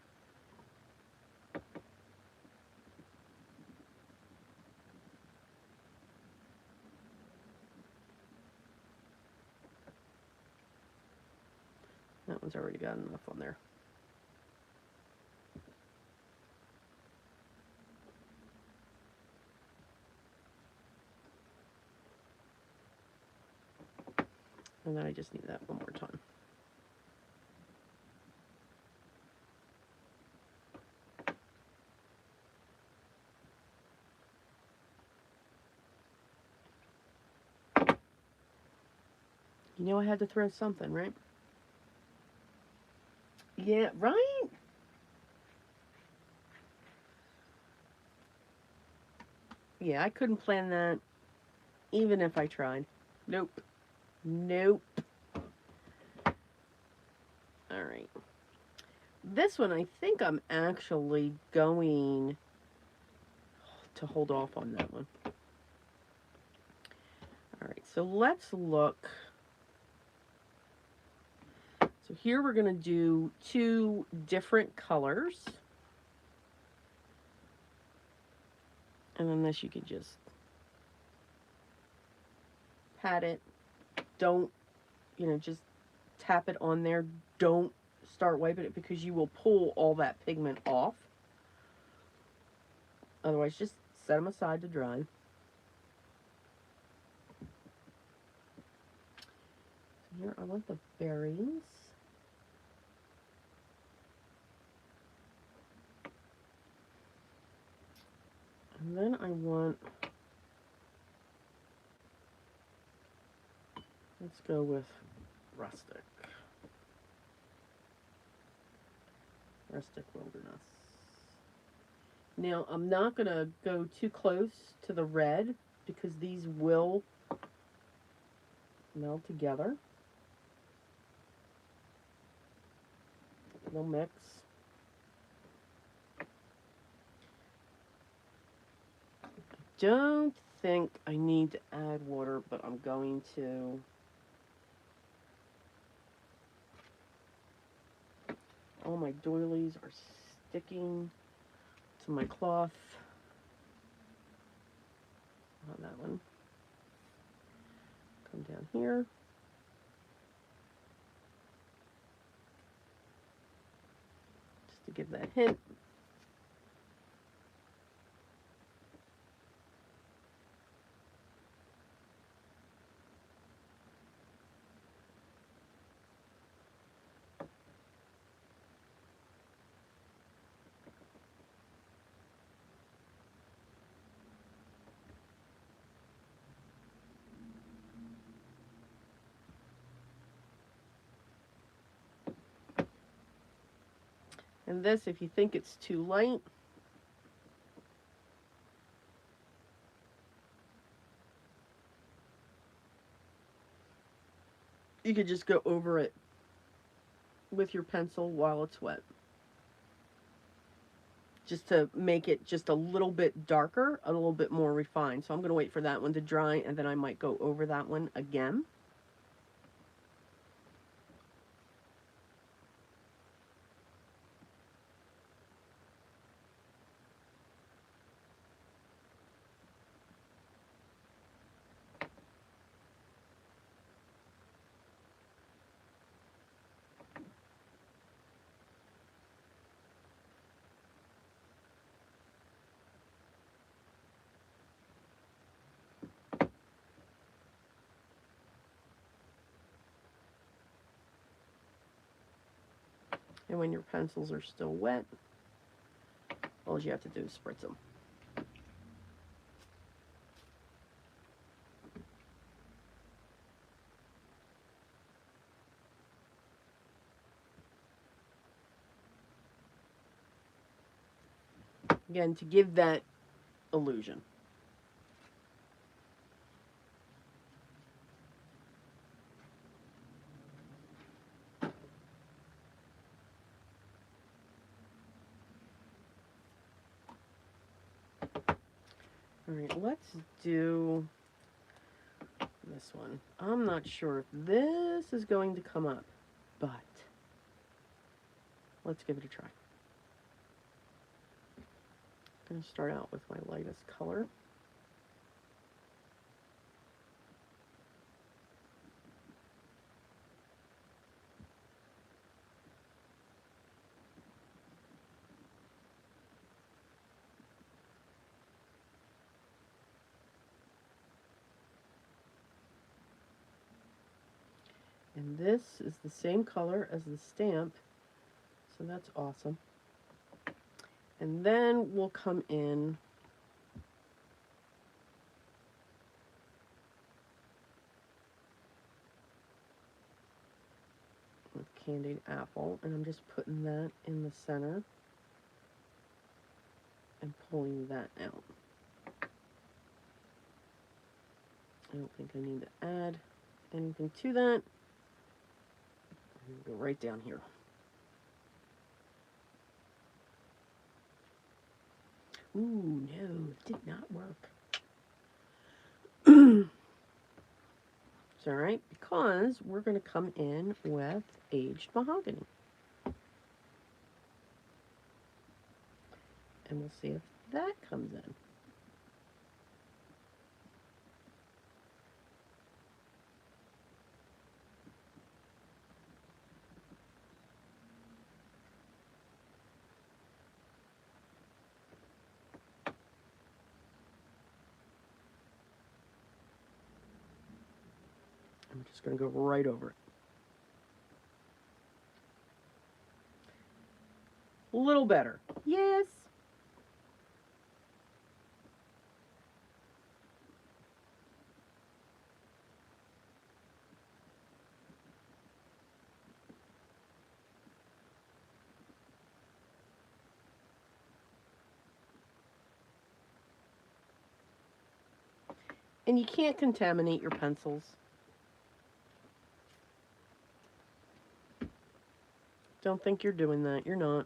That one's already got enough on there. And then I just need that one more time. You know I had to throw something, right? Yeah, right? Yeah, I couldn't plan that even if I tried. Nope. Nope. All right. This one, I think I'm actually going to hold off on that one. All right, so let's look. So here we're going to do two different colors. And then this you can just pat it. Don't, just tap it on there. Don't start wiping it because you will pull all that pigment off. Otherwise, just set them aside to dry. So here I want the berries. And then I want, let's go with rustic. Rustic wilderness. Now, I'm not going to go too close to the red because these will meld together. They'll mix. Don't think I need to add water, but I'm going to. All my doilies are sticking to my cloth. On that one. Come down here. Just to give that hint. And this, if you think it's too light, you could just go over it with your pencil while it's wet. Just to make it just a little bit darker, a little bit more refined. So I'm going to wait for that one to dry, and then I might go over that one again. And when your pencils are still wet, all you have to do is spritz them. Again, to give that illusion. All right, let's do This one. I'm not sure if this is going to come up, but let's give it a try. I'm going to start out with my lightest color. And this is the same color as the stamp, so that's awesome. And then we'll come in with candied apple, and I'm just putting that in the center and pulling that out. I don't think I need to add anything to that. I'm going to go right down here. Ooh, no, it did not work. It's all right, because we're going to come in with aged mahogany. And we'll see if that comes in. I'm just going to go right over it. A little better. Yes. And you can't contaminate your pencils. Don't think you're doing that. You're not.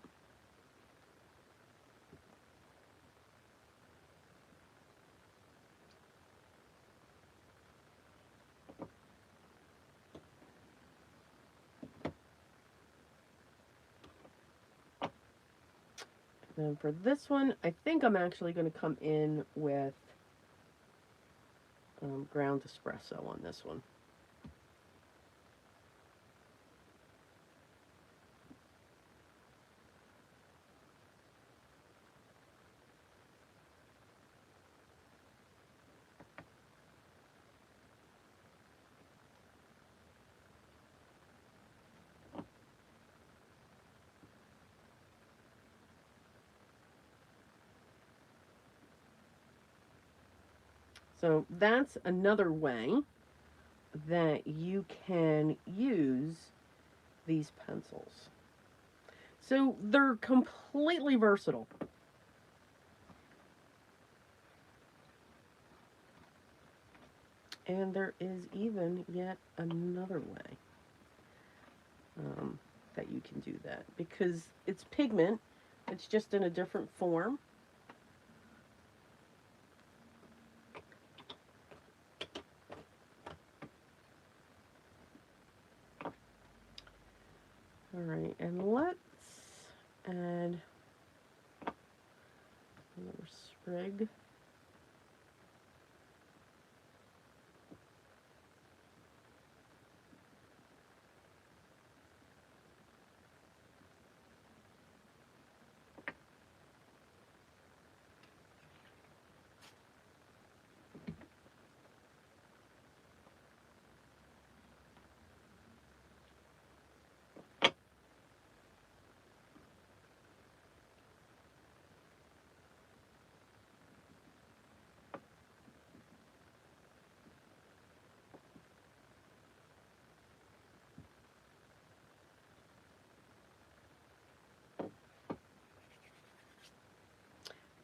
And for this one, I think I'm actually going to come in with ground espresso on this one. So that's another way that you can use these pencils. So they're completely versatile. And there is even yet another way that you can do that, because it's pigment, it's just in a different form. All right, and let's add another sprig.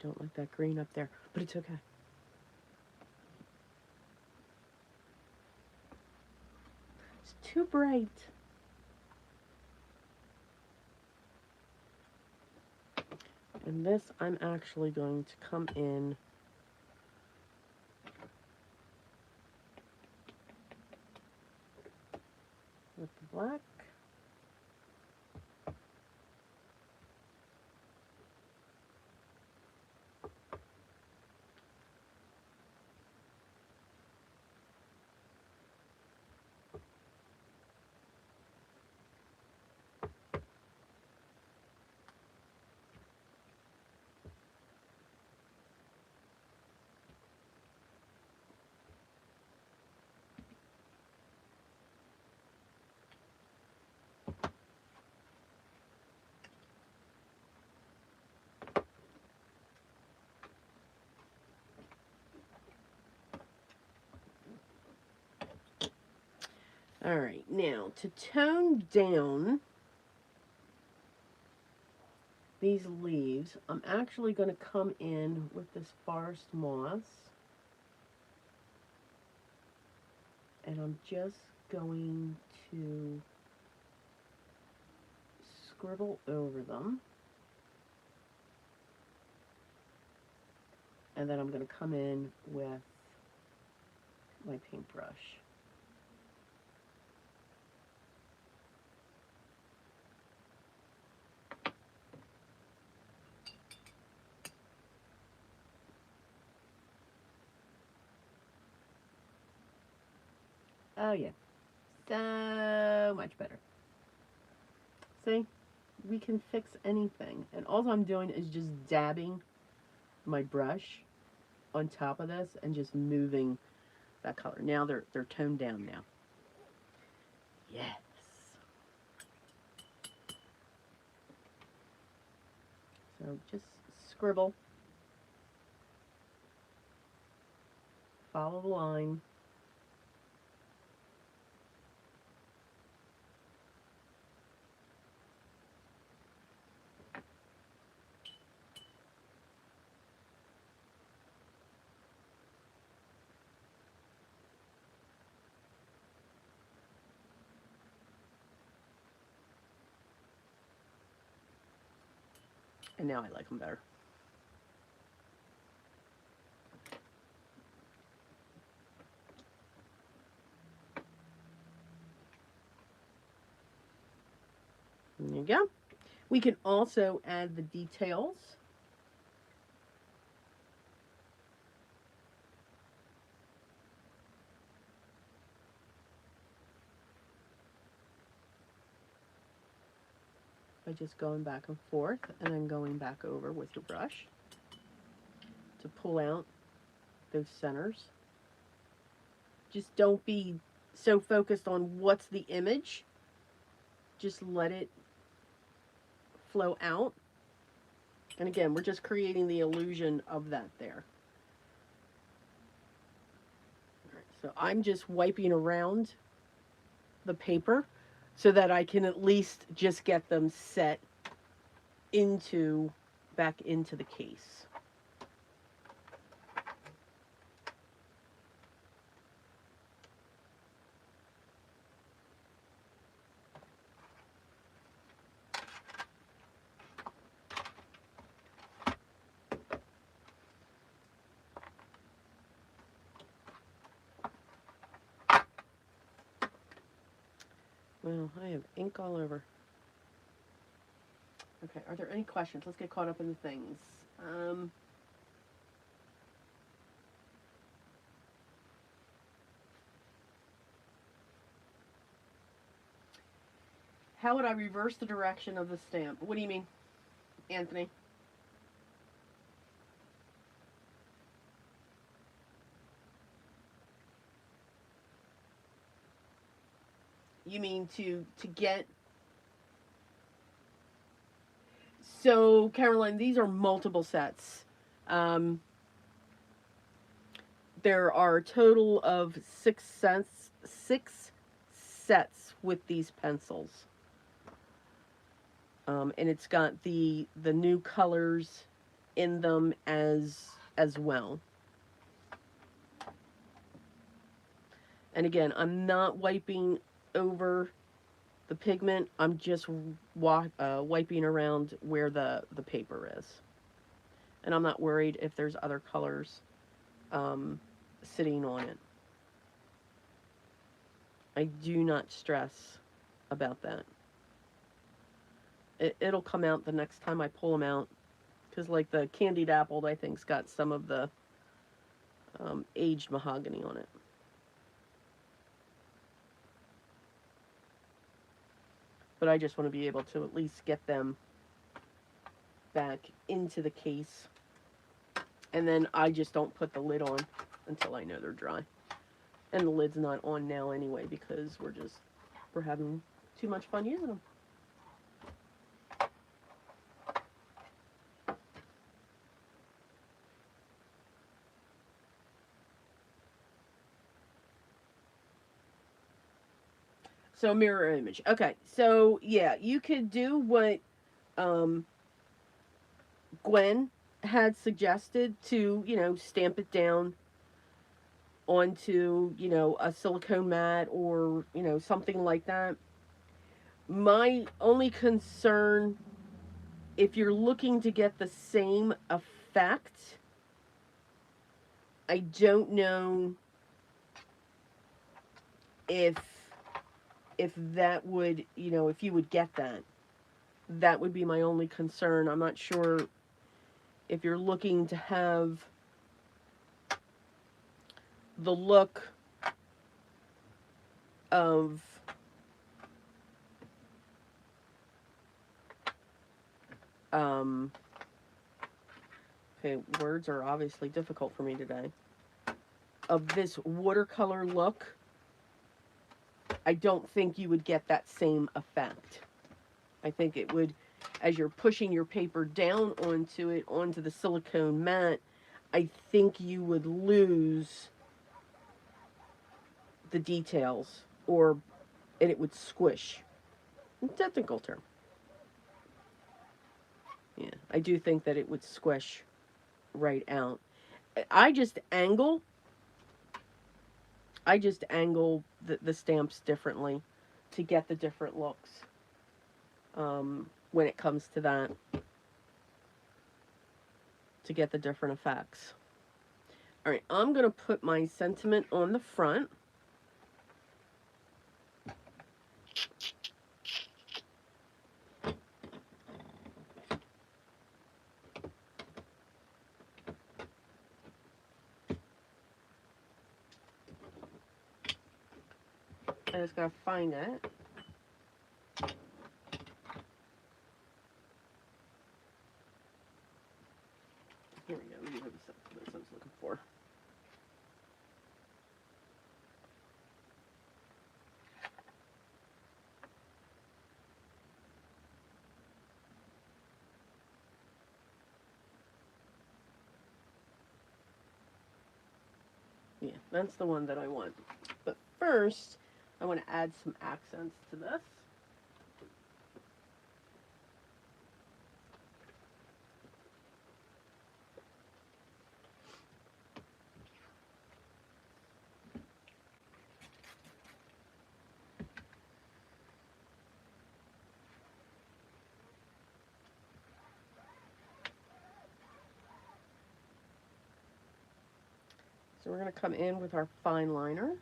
Don't like that green up there, but it's okay. It's too bright. And this, I'm actually going to come in All right, now to tone down these leaves, I'm actually going to come in with this forest moss, and I'm just going to scribble over them, and then I'm going to come in with my paintbrush. Oh yeah, so much better. See, we can fix anything, and all I'm doing is just dabbing my brush on top of this and just moving that color. Now they're toned down now. Yes. So just scribble, follow the line. And now I like them better. There you go. We can also add the details. By just going back and forth and then going back over with your brush to pull out those centers. Just don't be so focused on what's the image. Just let it flow out. And again, we're just creating the illusion of that there. Right, so I'm just wiping around the paper so that I can at least just get them set back into the case. Well, I have ink all over. Okay, are there any questions? Let's get caught up in the things. How would I reverse the direction of the stamp? What do you mean, Anthony? You mean to get... So, Caroline, these are multiple sets. There are a total of six sets with these pencils. And it's got the new colors in them as well. And again, I'm not wiping over the pigment. I'm just wiping around where the paper is. And I'm not worried if there's other colors sitting on it. I do not stress about that. It'll come out the next time I pull them out. Because like the candied apple, I think's got some of the aged mahogany on it. But I just want to be able to at least get them back into the case. And then I just don't put the lid on until I know they're dry. And the lid's not on now anyway because we're having too much fun using them. So mirror image. Okay, so yeah, you could do what um, Gwen had suggested to, stamp it down onto, a silicone mat or, something like that. My only concern, if you're looking to get the same effect, I don't know if that would, if you would get that. That would be my only concern. I'm not sure if you're looking to have the look of um okay, words are obviously difficult for me today. Of this watercolor look, I don't think you would get that same effect. I think it would, as you're pushing your paper down onto it, onto the silicone mat, I think you would lose the details, and it would squish. Technical term. Yeah, I do think that it would squish right out. I just angle, the stamps differently to get the different looks when it comes to that, to get the different effects. All right, I'm going to put my sentiment on the front. I just got to find it. Here we go. We have what I was looking for. Yeah, that's the one that I want. But first, I want to add some accents to this. So we're going to come in with our fine liner.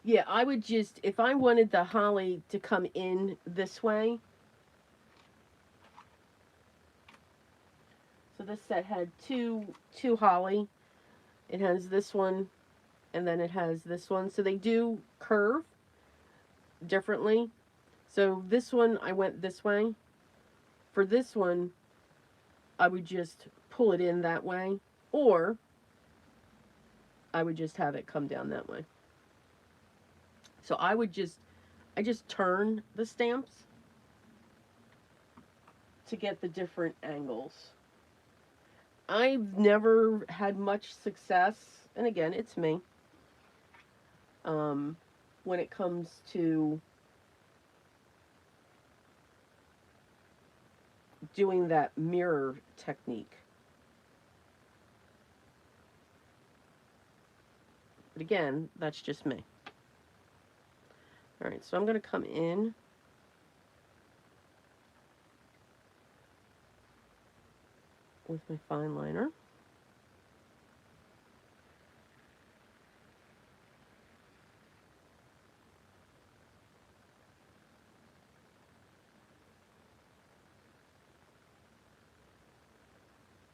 Yeah, I would just, if I wanted the holly to come in this way, so this set had two holly. It has this one, and then it has this one. So they do curve differently. So this one, I went this way. For this one, I would just pull it in that way, or I would just have it come down that way. So I just turn the stamps to get the different angles. I've never had much success, and again, it's me, when it comes to doing that mirror technique. But again, that's just me. All right, so I'm going to come in with my fine liner.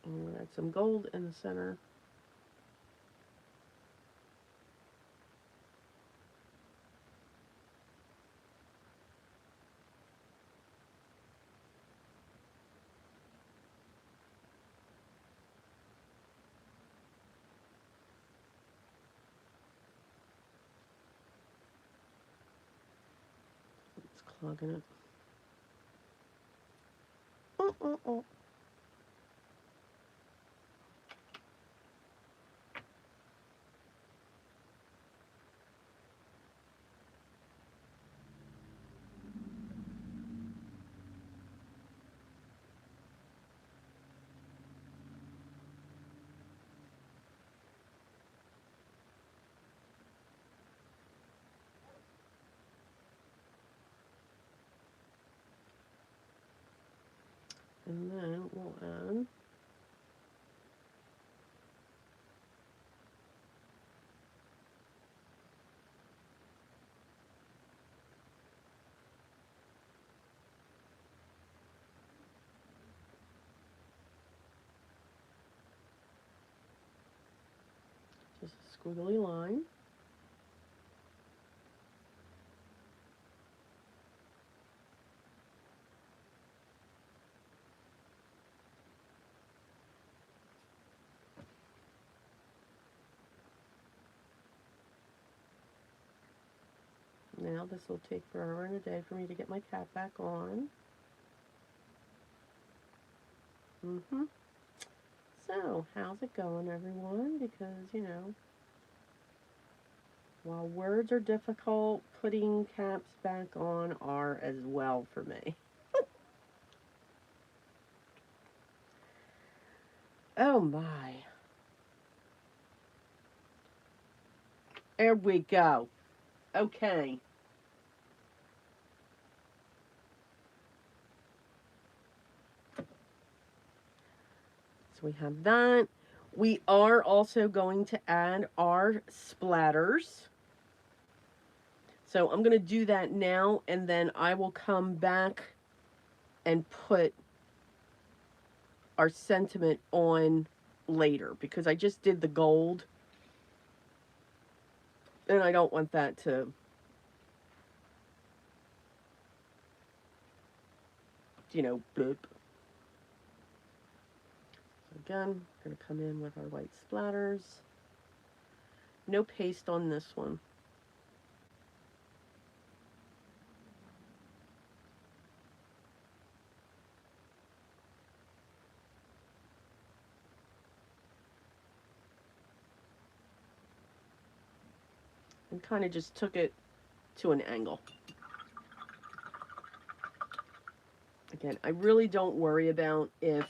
And we'll add some gold in the center. It's clogging it. And then we'll add just a squiggly line. Now this will take forever and a day for me to get my cap back on. So, how's it going, everyone? Because, you know, while words are difficult, putting caps back on are as well for me. Oh my. There we go. Okay. So we have that. We are also going to add our splatters. So I'm going to do that now, and then I will come back and put our sentiment on later, because I just did the gold, and I don't want that to, you know, bloop. So again, I'm going to come in with our white splatters. No paste on this one. And kind of just took it to an angle. Again, I really don't worry about if,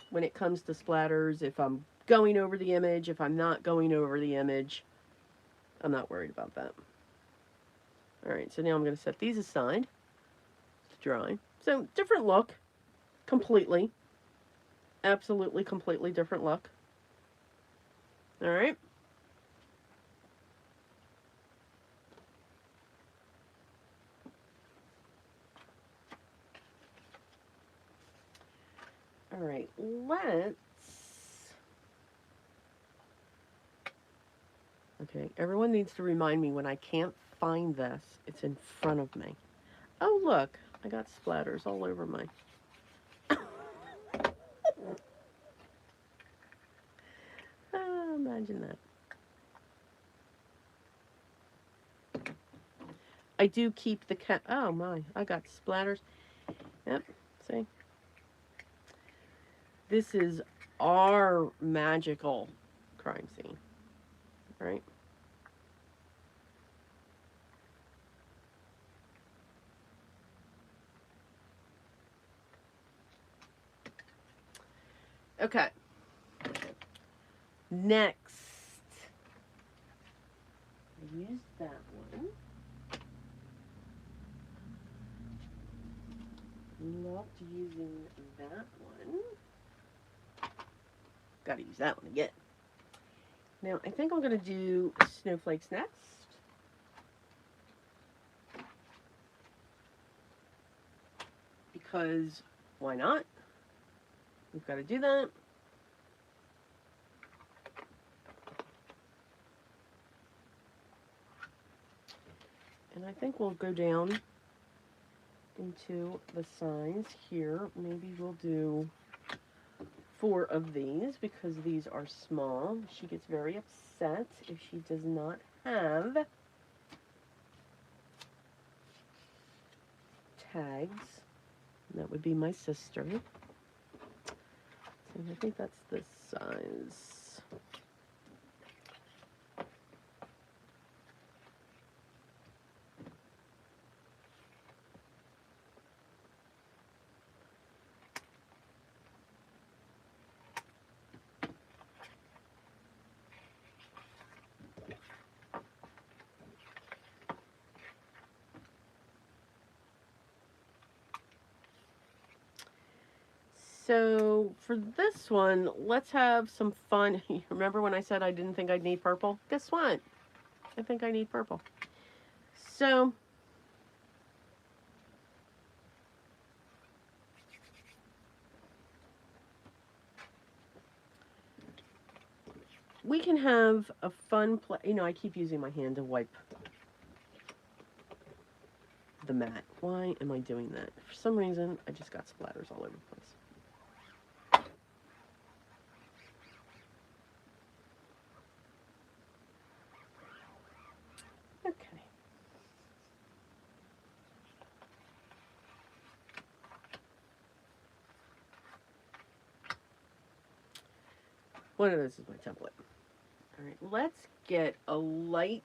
when it comes to splatters, if I'm going over the image, if I'm not going over the image. I'm not worried about that. Alright, so now I'm going to set these aside to dry. So, different look. Completely. Absolutely, completely different look. Alright. Alright, let's... Okay, everyone needs to remind me when I can't find this, it's in front of me. Oh, look, I got splatters all over my... Imagine that. I do keep the cat... Oh, my, I got splatters. Yep, see? This is our magical crime scene, right? Okay. Next. I used that one. Not using that one. Gotta use that one again. Now, I think I'm going to do snowflakes next. Because why not? We've got to do that. And I think we'll go down into the signs here. Maybe we'll do 4 of these because these are small. She gets very upset if she does not have tags. And that would be my sister. So I think that's this size. So for this one, let's have some fun. Remember when I said I didn't think I'd need purple? Guess what? I think I need purple. So we can have a fun play. You know, I keep using my hand to wipe the mat. Why am I doing that? For some reason, I just got splatters all over the place. Okay. One of those is my template. All right, let's get a light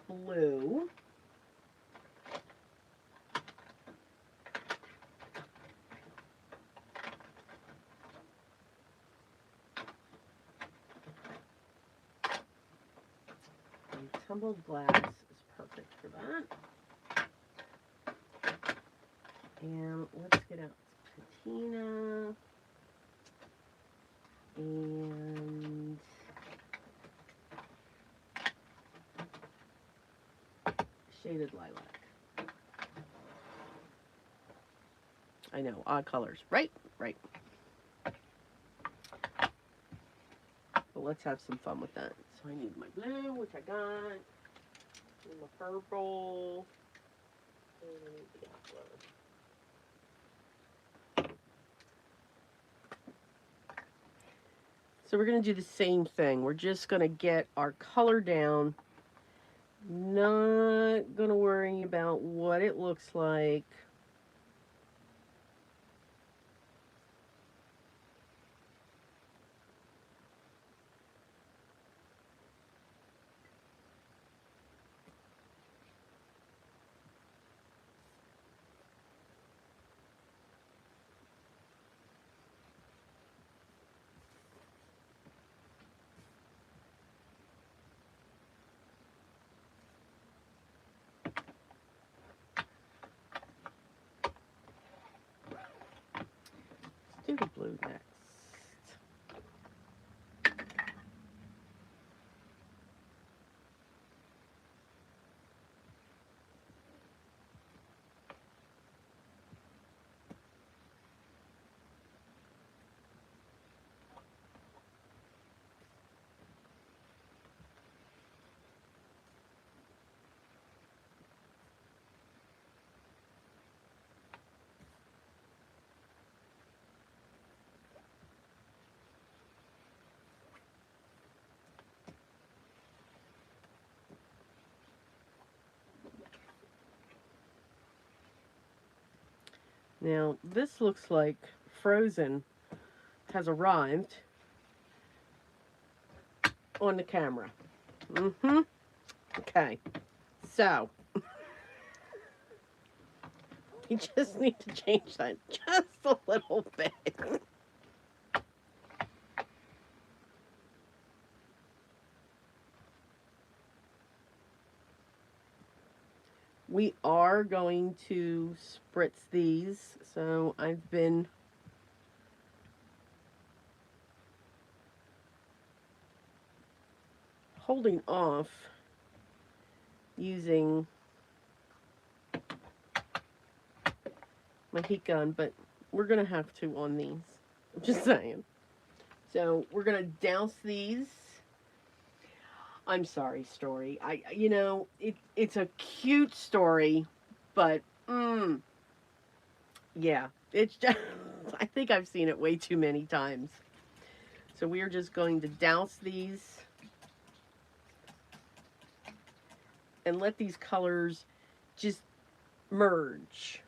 blue. And tumbled glass is perfect for that. And let's get out patina and shaded lilac. I know, odd colors. Right, right. But let's have some fun with that. So I need my blue, which I got. And my purple. And I need the aqua. So we're going to do the same thing. We're just going to get our color down. Not going to worry about what it looks like. Let's do the blue next. Now, this looks like Frozen has arrived on the camera. Mm-hmm. Okay. So, we just need to change that just a little bit. We are going to spritz these. So, I've been holding off using my heat gun, but we're going to have to on these. I'm just saying. So we're going to douse these. I'm sorry, story. It's a cute story, but yeah, it's just I think I've seen it way too many times. So we are just going to douse these and let these colors just merge.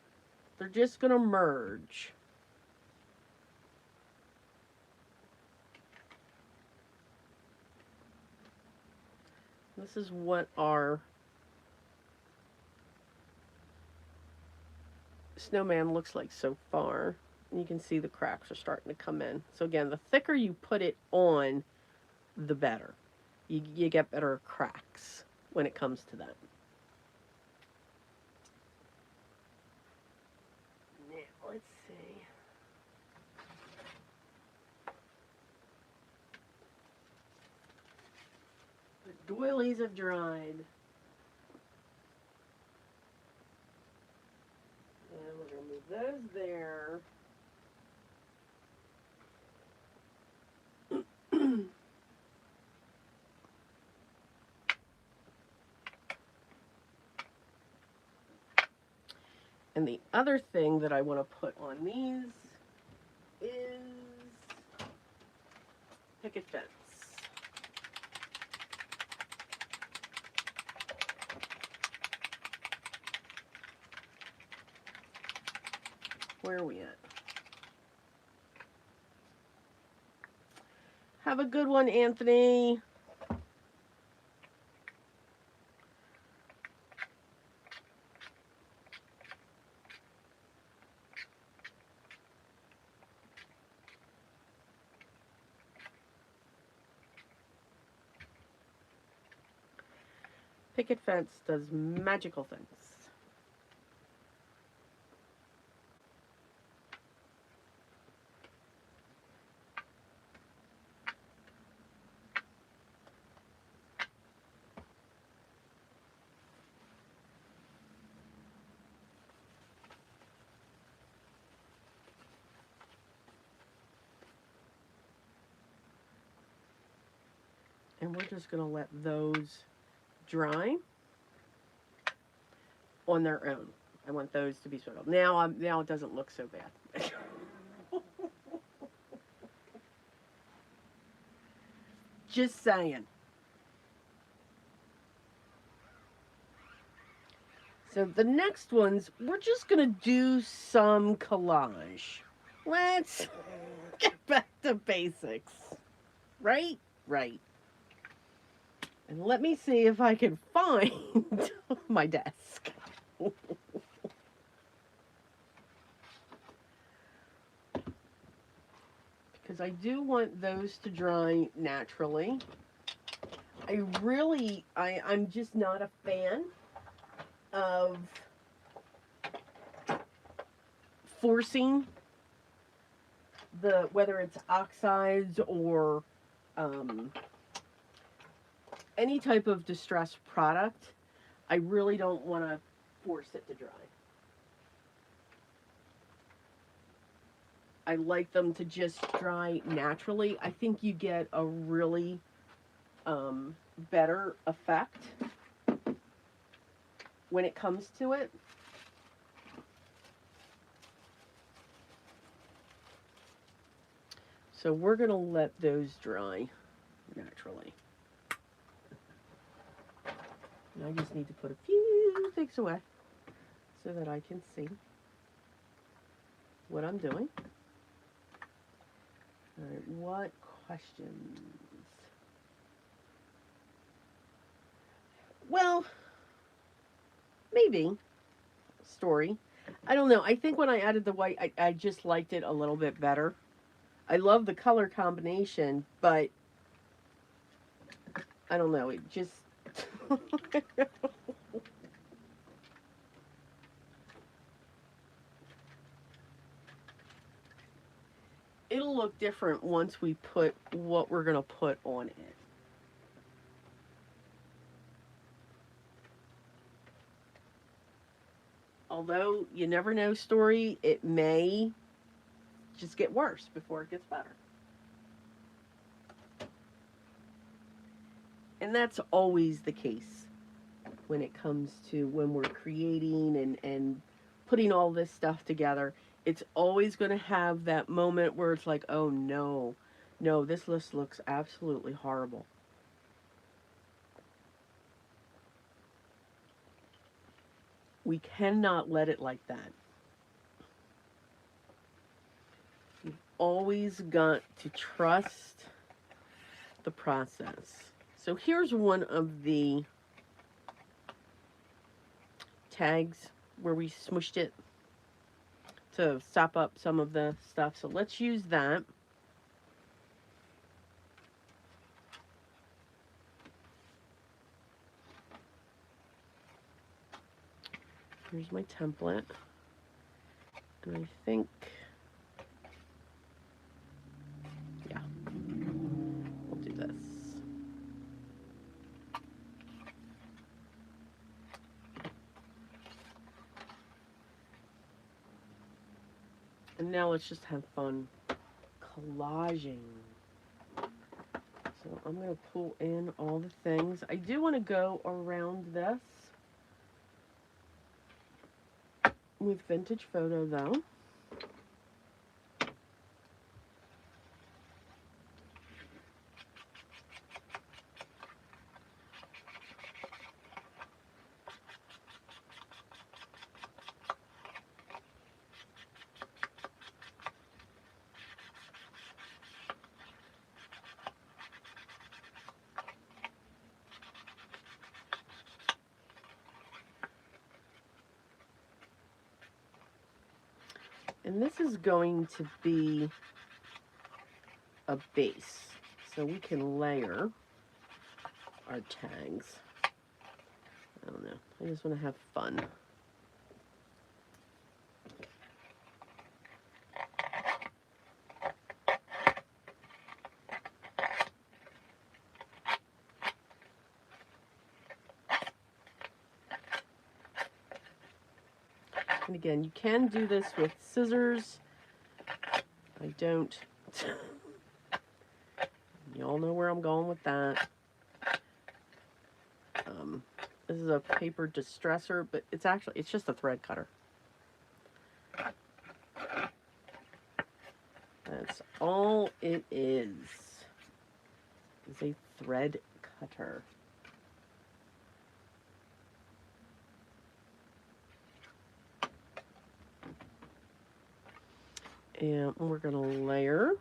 They're just going to merge. This is what our snowman looks like so far. You can see the cracks are starting to come in. So again, the thicker you put it on, the better. You get better cracks when it comes to that. let's see. The doilies have dried. And we're going to move those there. And the other thing that I want to put on these is picket fence. Where are we at? Have a good one, Anthony. Picket fence does magical things. And we're just going to let those dry on their own. I want those to be sort of. Now it doesn't look so bad. Just saying. So the next ones, we're just going to do some collage. Let's get back to basics. Right? Right. And let me see if I can find my desk. Because I do want those to dry naturally. I'm just not a fan of forcing whether it's oxides or any type of distressed product. I really don't want to force it to dry. I like them to just dry naturally. I think you get a really better effect when it comes to it. So we're going to let those dry naturally. And I just need to put a few things away so that I can see what I'm doing. All right, what questions? Well, maybe. Story. I don't know. I think when I added the white, I just liked it a little bit better. I love the color combination, but I don't know. It just... It'll look different once we put what we're going to put on it. Although, you never know, Story, it may just get worse before it gets better. And that's always the case when it comes to when we're creating and putting all this stuff together. It's always going to have that moment where it's like, oh no, this list looks absolutely horrible. We cannot let it like that. You've always got to trust the process. So here's one of the tags where we smushed it to stop up some of the stuff. So let's use that. Here's my template. And I think, yeah, we'll do this. And now let's just have fun collaging. So I'm going to pull in all the things. I do want to go around this with vintage photo though. And this is going to be a base, so we can layer our tags. I don't know, I just want to have fun. And again, you can do this with scissors. I don't. You all know where I'm going with that. This is a paper distressor, but it's just a thread cutter. That's all it is a thread cutter. And we're going to layer.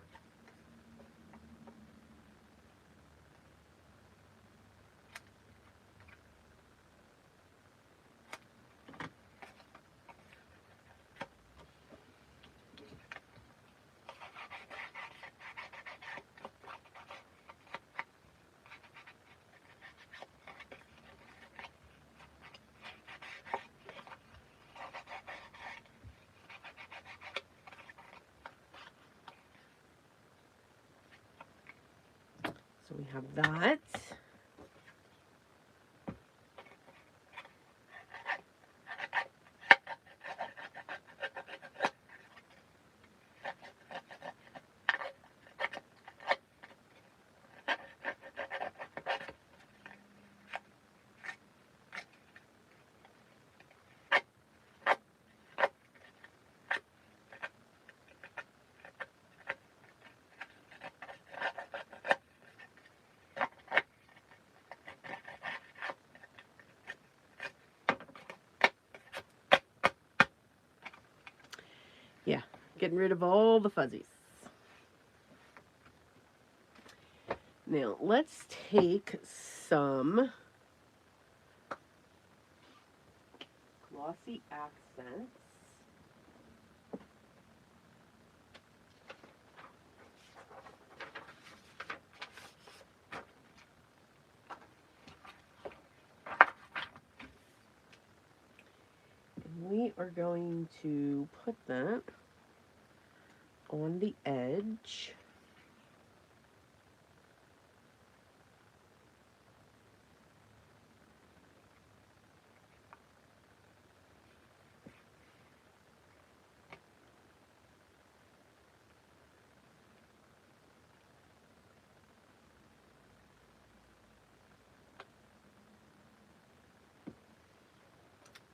So we have that. Yeah, getting rid of all the fuzzies. Now, let's take some glossy accents. And we are going to put that on the edge.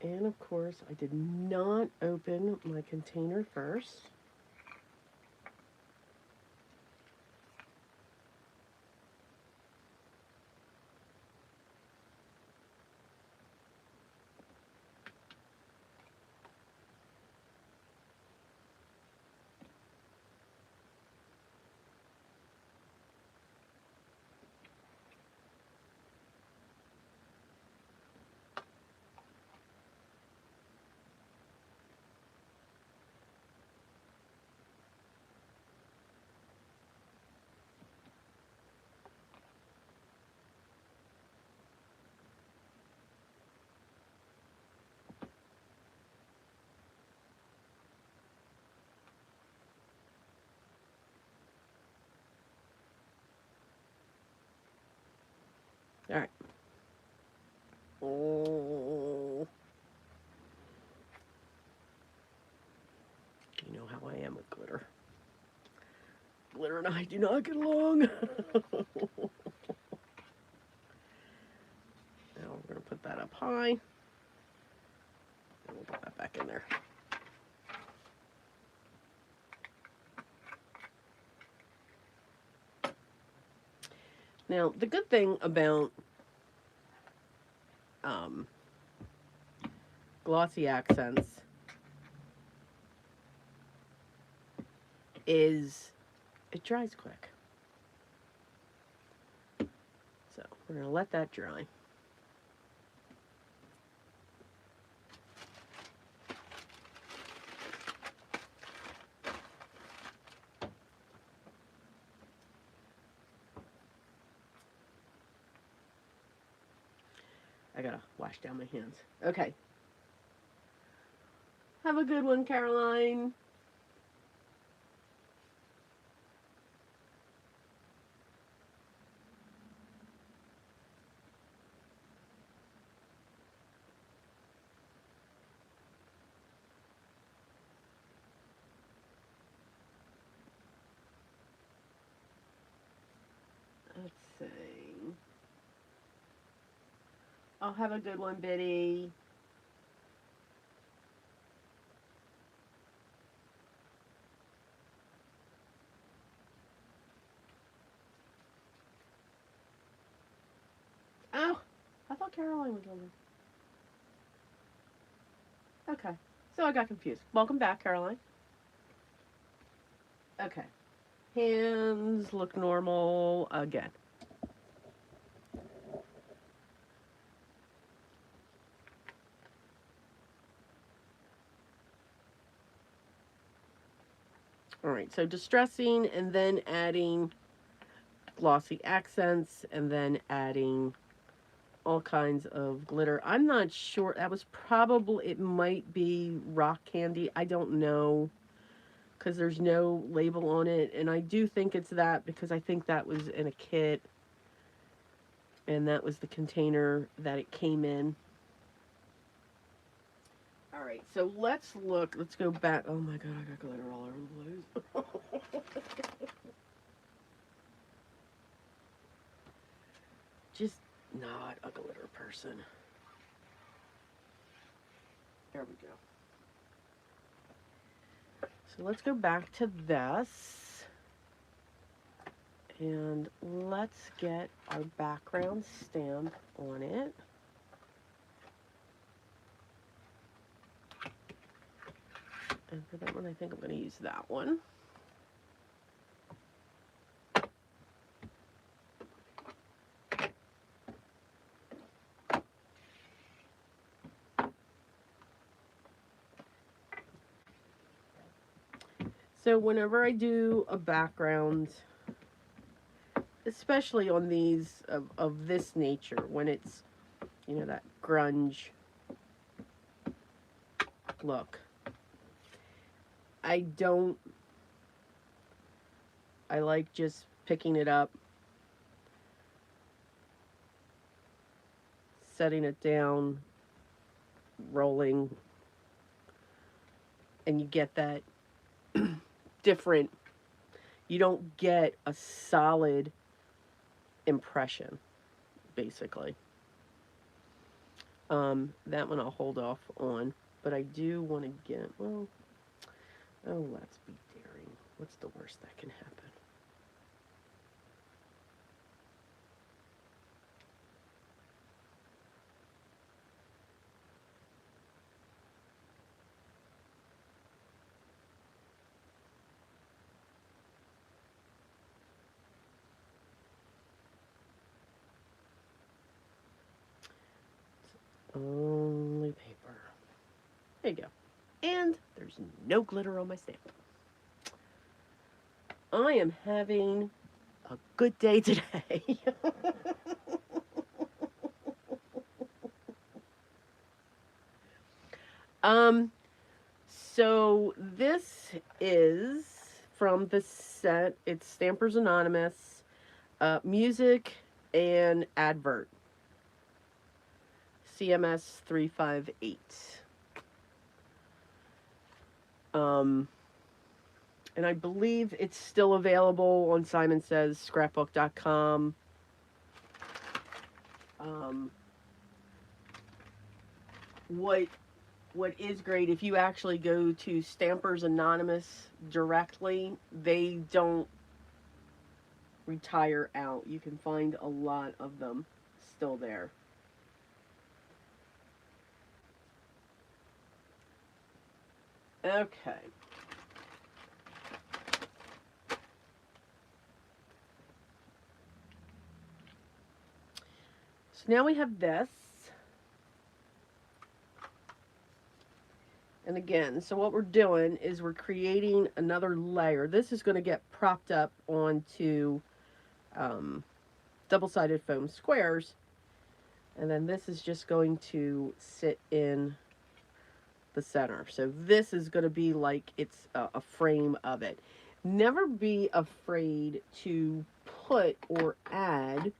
And of course, I did not open my container first. All right. Oh, you know how I am with glitter. Glitter and I do not get along. Now we're going to put that up high. And we'll put that back in there. Now, the good thing about um, glossy accents is it dries quick. So we're going to let that dry. I gotta wash down my hands. Okay. Have a good one, Caroline. Let's see. I'll have a good one, Biddy. Oh, I thought Caroline was on. Okay, so I got confused. Welcome back, Caroline. Okay, hands look normal again. All right, so distressing and then adding glossy accents and then adding all kinds of glitter. I'm not sure. That was probably, it might be rock candy. I don't know because there's no label on it. And I do think it's that because I think that was in a kit and that was the container that it came in. All right, so let's look. Let's go back. Oh my God, I got glitter all over the place. Just not a glitter person. There we go. So let's go back to this. And let's get our background stamp on it. And for that one, I think I'm going to use that one. So whenever I do a background, especially on these of this nature, when it's, you know, that grunge look, I like just picking it up, setting it down, rolling, and you get that different, you don't get a solid impression, basically. That one I'll hold off on, but I do want to get, well, oh, let's be daring. What's the worst that can happen? Only paper. There you go. And there's no glitter on my stamp. I am having a good day today. um, so this is from the set. It's Stampers Anonymous, music and advert. CMS 358. And I believe it's still available on Simon Says Scrapbook.com. Um, what is great, if you actually go to Stampers Anonymous directly, they don't retire out. You can find a lot of them still there. Okay. So now we have this. And again, so what we're doing is we're creating another layer. This is going to get propped up onto double-sided foam squares. And then this is just going to sit in the center. So this is going to be like it's a frame of it. Never be afraid to put or add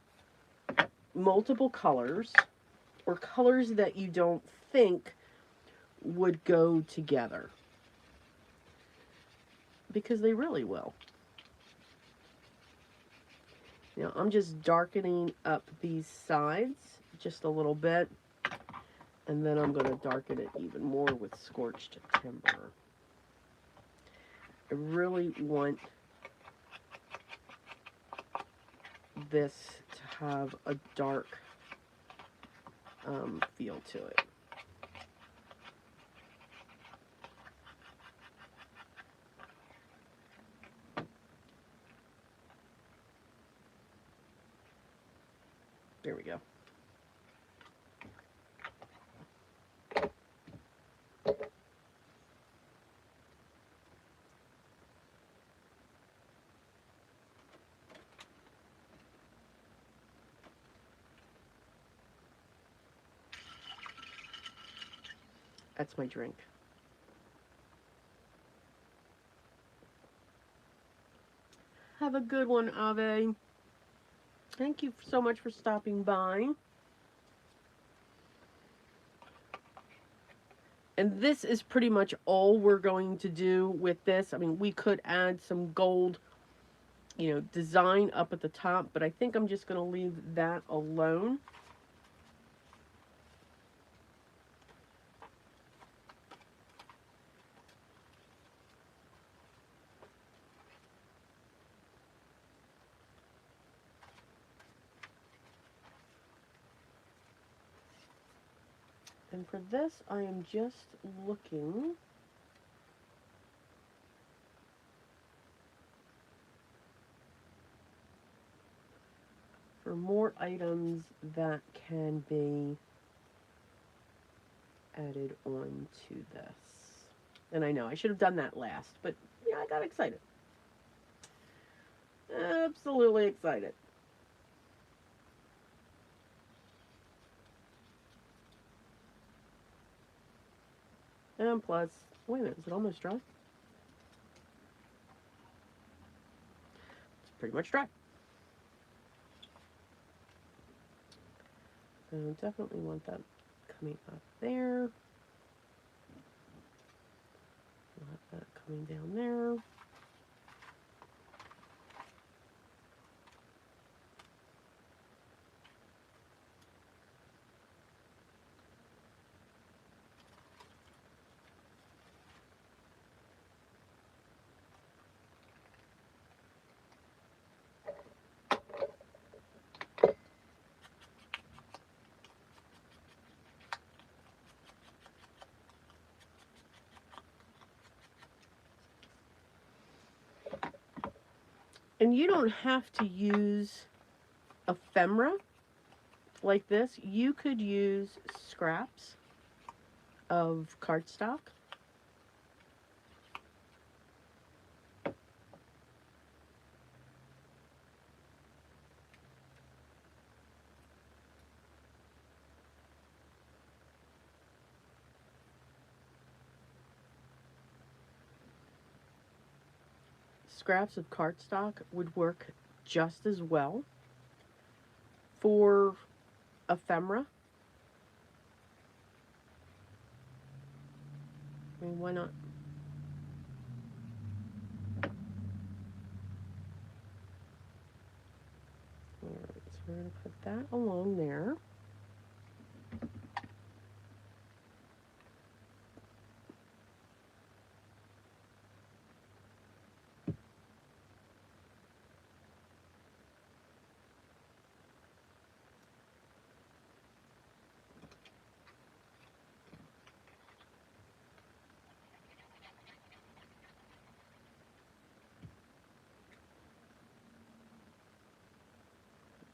multiple colors or colors that you don't think would go together, because they really will. Now I'm just darkening up these sides just a little bit, and then I'm going to darken it even more with scorched timber. I really want this to have a dark feel to it. There we go. That's my drink. Have a good one, Ave. Thank you so much for stopping by. And this is pretty much all we're going to do with this. I mean, we could add some gold, design up at the top, but I think I'm just going to leave that alone. And for this, I am just looking for more items that can be added on to this. And I know I should have done that last, but yeah, I got excited. Absolutely excited. And plus, wait a minute, is it almost dry? It's pretty much dry. So definitely want that coming up there. We'll have that coming down there. And you don't have to use ephemera like this. You could use scraps of cardstock. Scraps of cardstock would work just as well for ephemera. why not? Alright, so we're going to put that along there.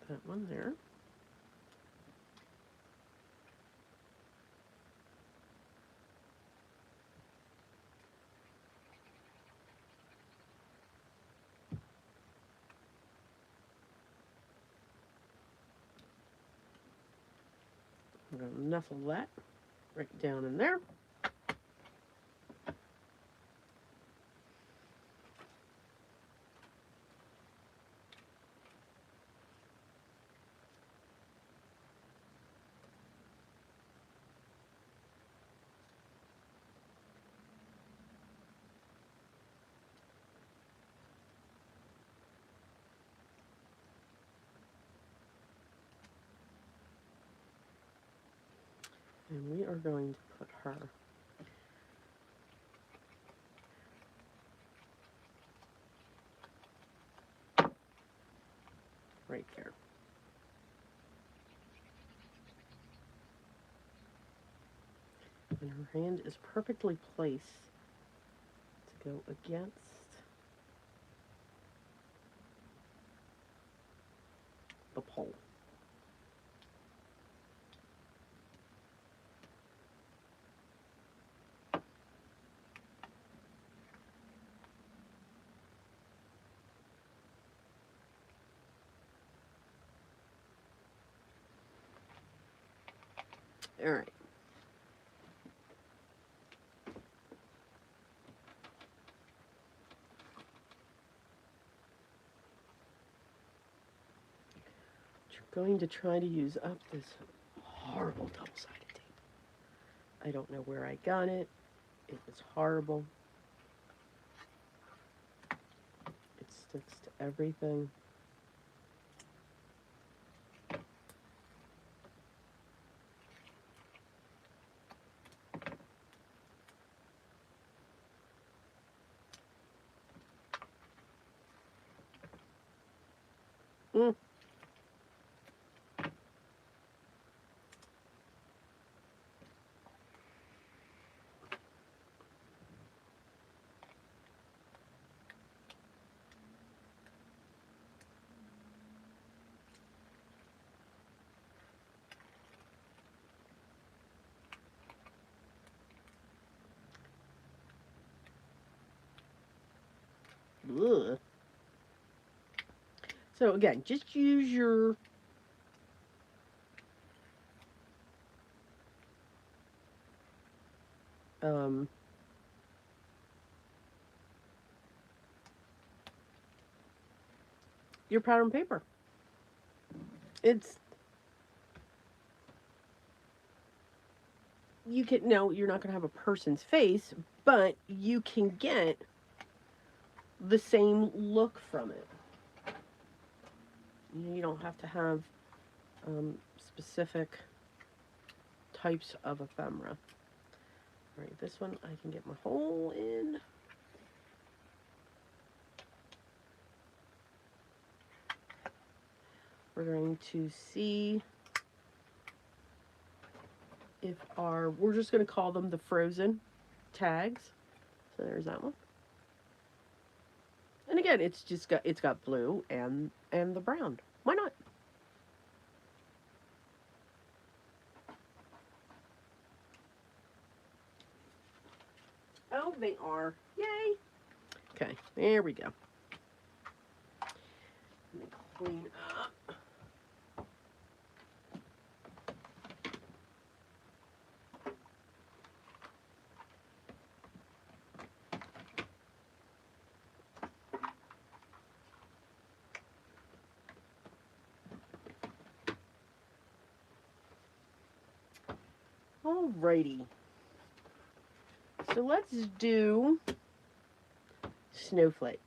Put that one there. I'm going to nestle that right down in there. And we are going to put her right there. And her hand is perfectly placed to go against the pole. All right. You're going to try to use up this horrible double-sided tape. I don't know where I got it. It was horrible. It sticks to everything. Mm. Ugh. So again, just use your pattern paper. It's you can no, you're not going to have a person's face, but you can get the same look from it. You don't have to have specific types of ephemera. All right, this one I can get my hole in. We're going to see if we're just going to call them the frozen tags. So there's that one. And again, it's got blue and the brown. Why not? Oh, they are. Yay. Okay, there we go. Let me clean up. Alrighty. So let's do snowflakes.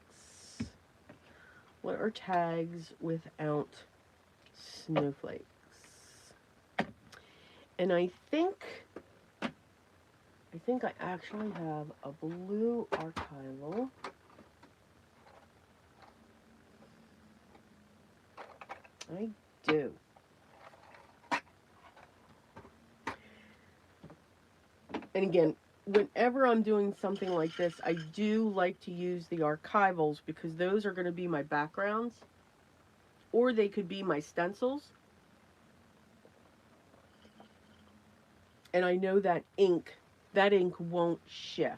What are tags without snowflakes? And I think I actually have a blue archival. I do. And again, whenever I'm doing something like this, I do like to use the archivals because those are going to be my backgrounds, or they could be my stencils. And I know that ink won't shift.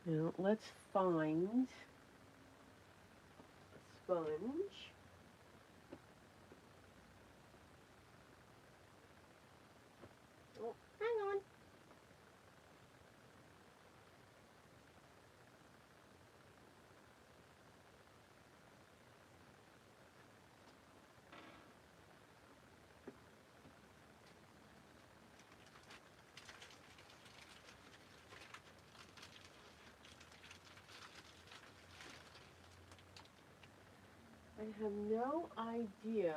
Now, let's find a sponge. Oh, hang on. I have no idea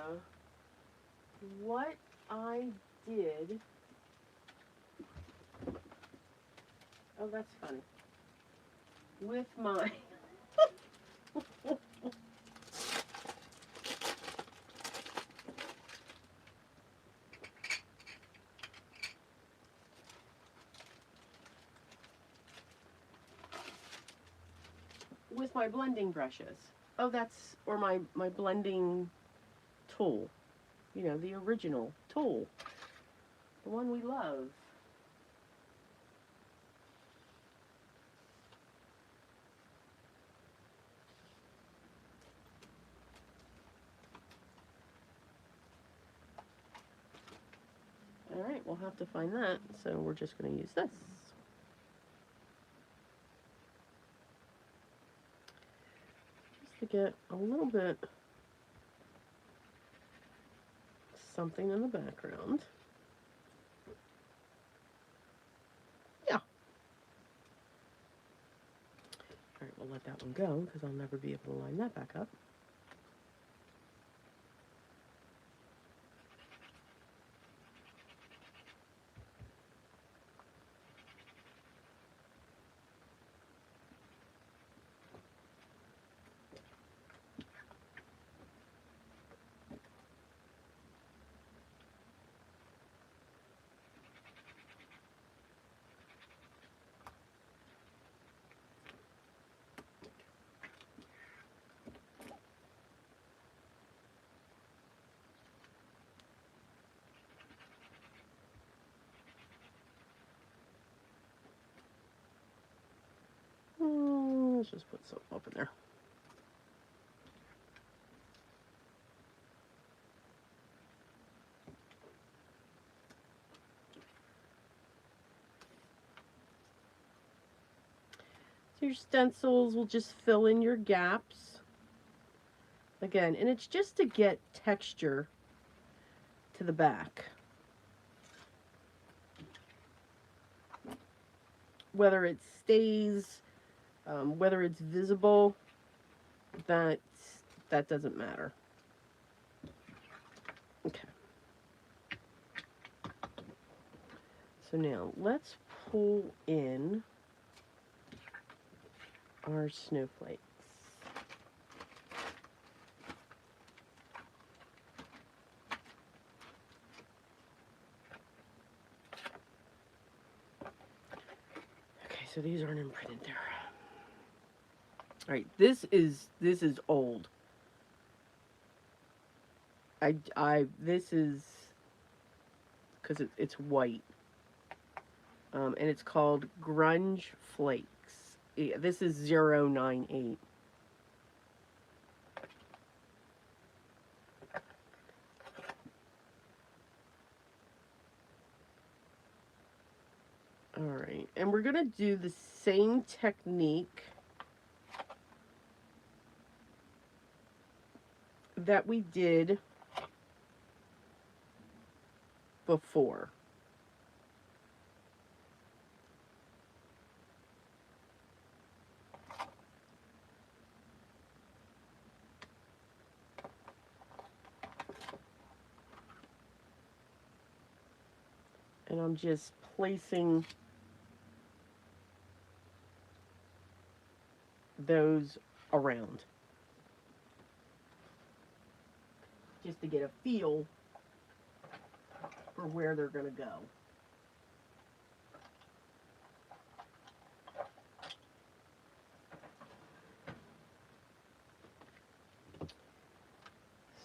what I did. Oh, that's funny. With my with my blending brushes. Oh, that's, or my blending tool. You know, the original tool. The one we love. All right, we'll have to find that. So we're just going to use this. Just to get a little bit something in the background. Yeah. All right, we'll let that one go because I'll never be able to line that back up. Let's just put some up in there. So your stencils will just fill in your gaps. Again, and it's just to get texture to the back. Whether it stays, whether it's visible, that doesn't matter. Okay. So now let's pull in our snowflakes. Okay, so these aren't imprinted there. All right, this is old. This is because it's white, and it's called Grunge Flakes. Yeah, this is 098. All right, and we're gonna do the same technique that we did before. And I'm just placing those around just to get a feel for where they're going to go.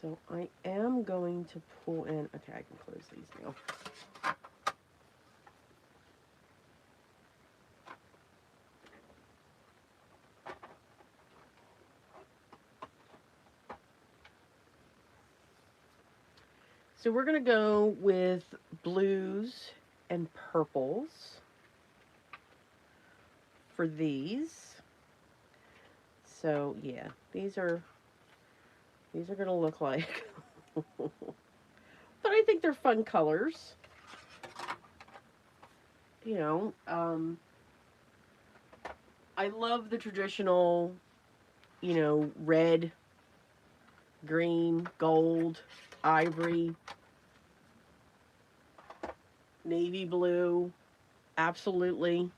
So I am going to pull in, okay, I can close these now. So we're going to go with blues and purples for these. So yeah, these are going to look like, but I think they're fun colors. You know, I love the traditional, you know, red, green, gold, ivory, navy blue. Absolutely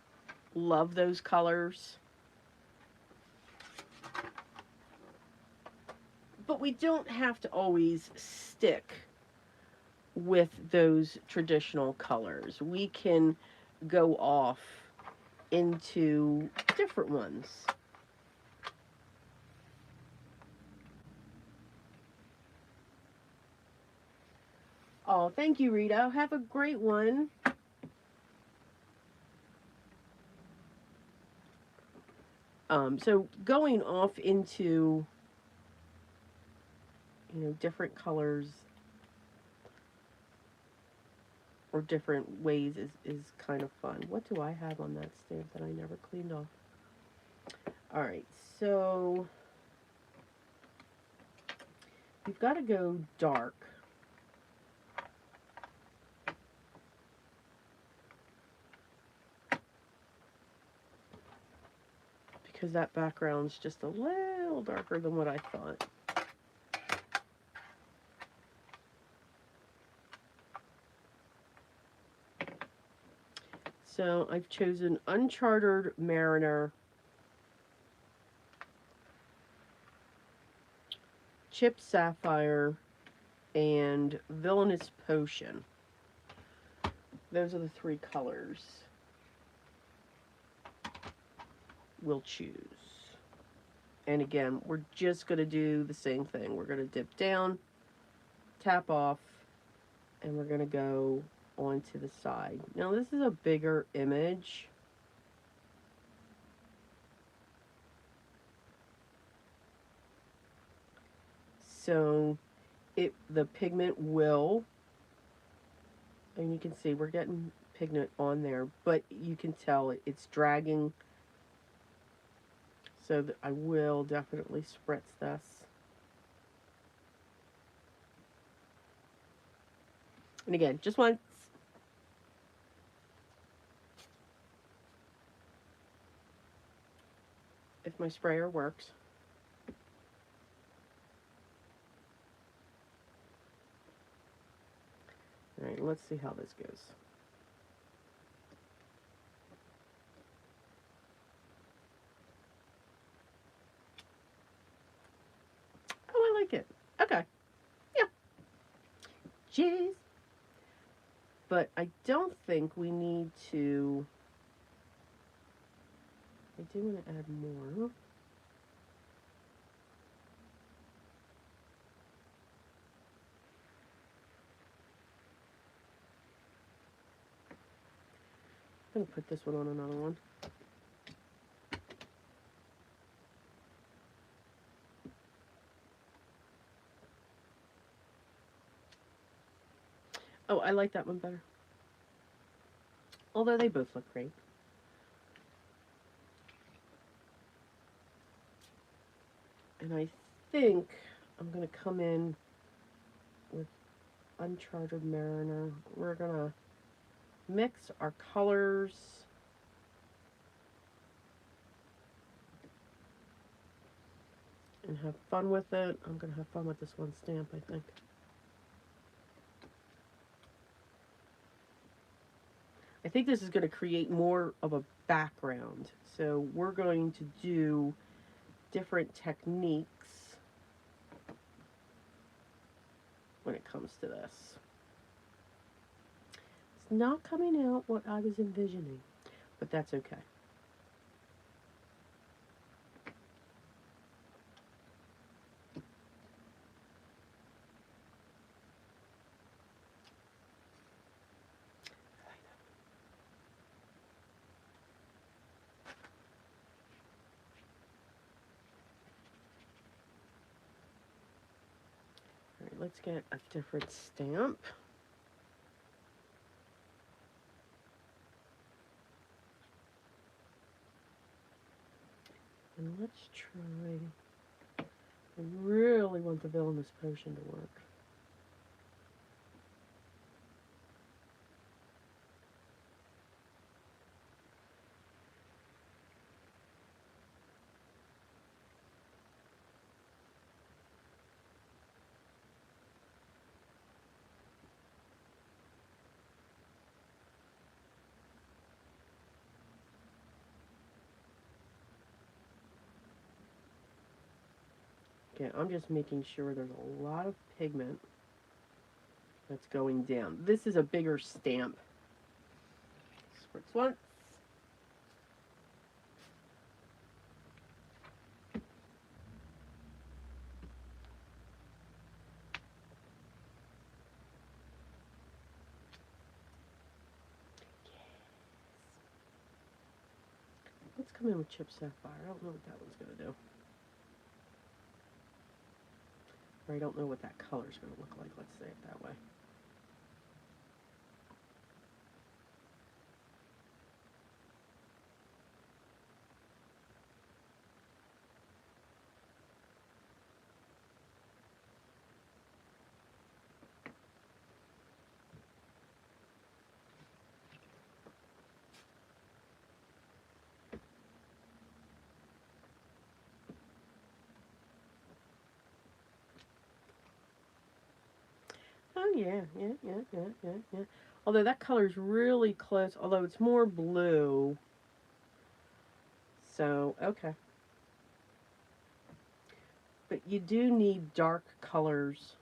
love those colors. But we don't have to always stick with those traditional colors. We can go off into different ones. Oh, thank you, Rita. Have a great one. So going off into, you know, different colors or different ways is kind of fun. What do I have on that stamp that I never cleaned off? All right, so you've got to go dark. Because that background's just a little darker than what I thought. So I've chosen Uncharted Mariner, Chip Sapphire, and Villainous Potion. Those are the three colors we'll choose. And again, we're just going to do the same thing. We're going to dip down, tap off, and we're going to go onto the side. Now this is a bigger image. So the pigment will, and you can see we're getting pigment on there, but you can tell it's dragging. So that I will definitely spritz this. And again, just once. If my sprayer works. All right, let's see how this goes. Oh, I like it. Okay. Yeah. Jeez. But I don't think we need to... I do want to add more. I'm going to put this one on another one. Oh, I like that one better. Although they both look great. And I think I'm going to come in with Uncharted Mariner. We're going to mix our colors. And have fun with it. I'm going to have fun with this one stamp, I think. I think this is going to create more of a background. So we're going to do different techniques when it comes to this. It's not coming out what I was envisioning, but that's okay. All right, let's get a different stamp. And let's try, I really want the Villainous Potion to work. Okay, I'm just making sure there's a lot of pigment that's going down. This is a bigger stamp. Spritz once. Let's come in with Chip Sapphire. I don't know what that one's going to do. Or I don't know what that color's going to look like. Let's say it that way. Oh, yeah. Although that color's really close, although it's more blue. So, okay. But you do need dark colors,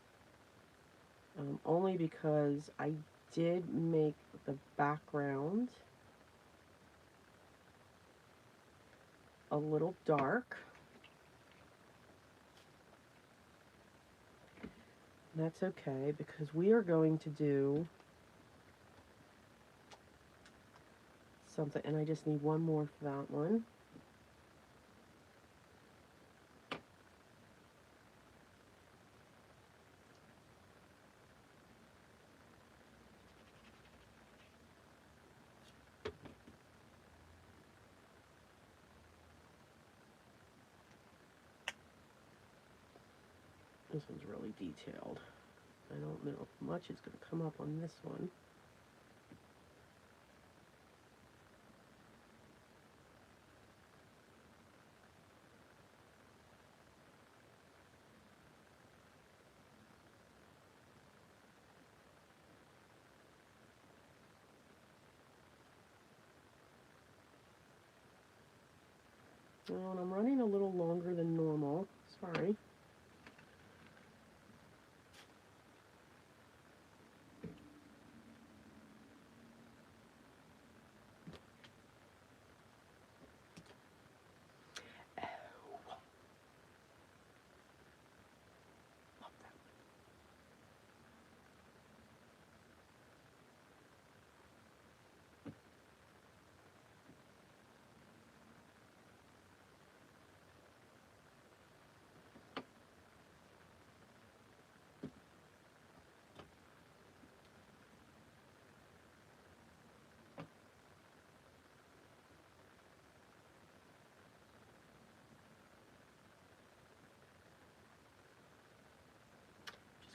only because I did make the background a little dark. That's okay, because we are going to do something, and I just need one more for that one. This one's really detailed. I don't know if much is going to come up on this one. Oh, and I'm running a little longer than normal. Sorry.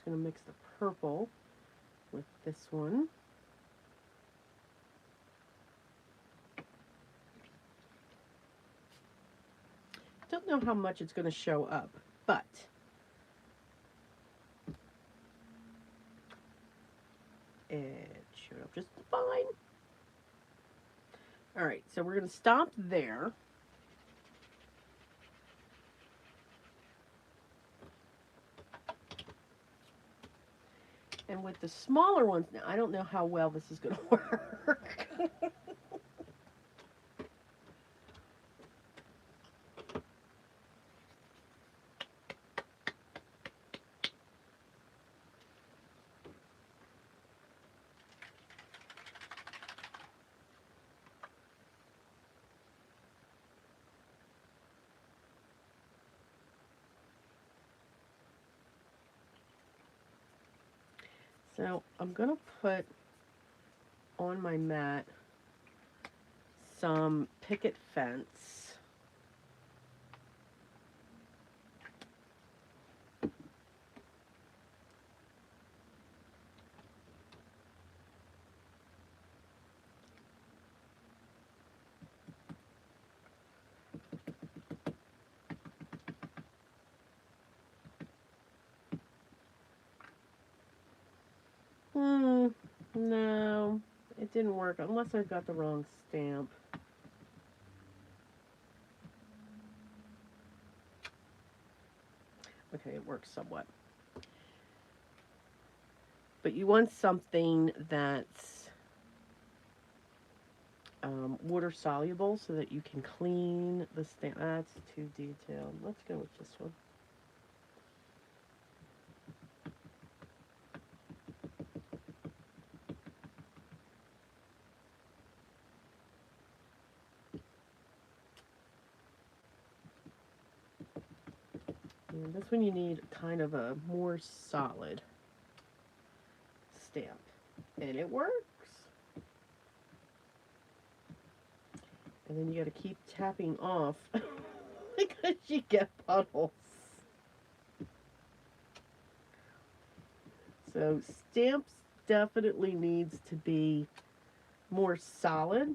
just going to mix the purple with this one. Don't know how much it's going to show up, but it showed up just fine. All right, so we're going to stop there. And with the smaller ones, now I don't know how well this is going to work. So I'm going to put on my mat some picket fence. No, it didn't work unless I got the wrong stamp. Okay, it works somewhat. But you want something that's water soluble so that you can clean the stamp. That's too detailed. Let's go with this one. And this one you need kind of a more solid stamp. And it works. And then you got to keep tapping off because you get puddles. So stamps definitely needs to be more solid.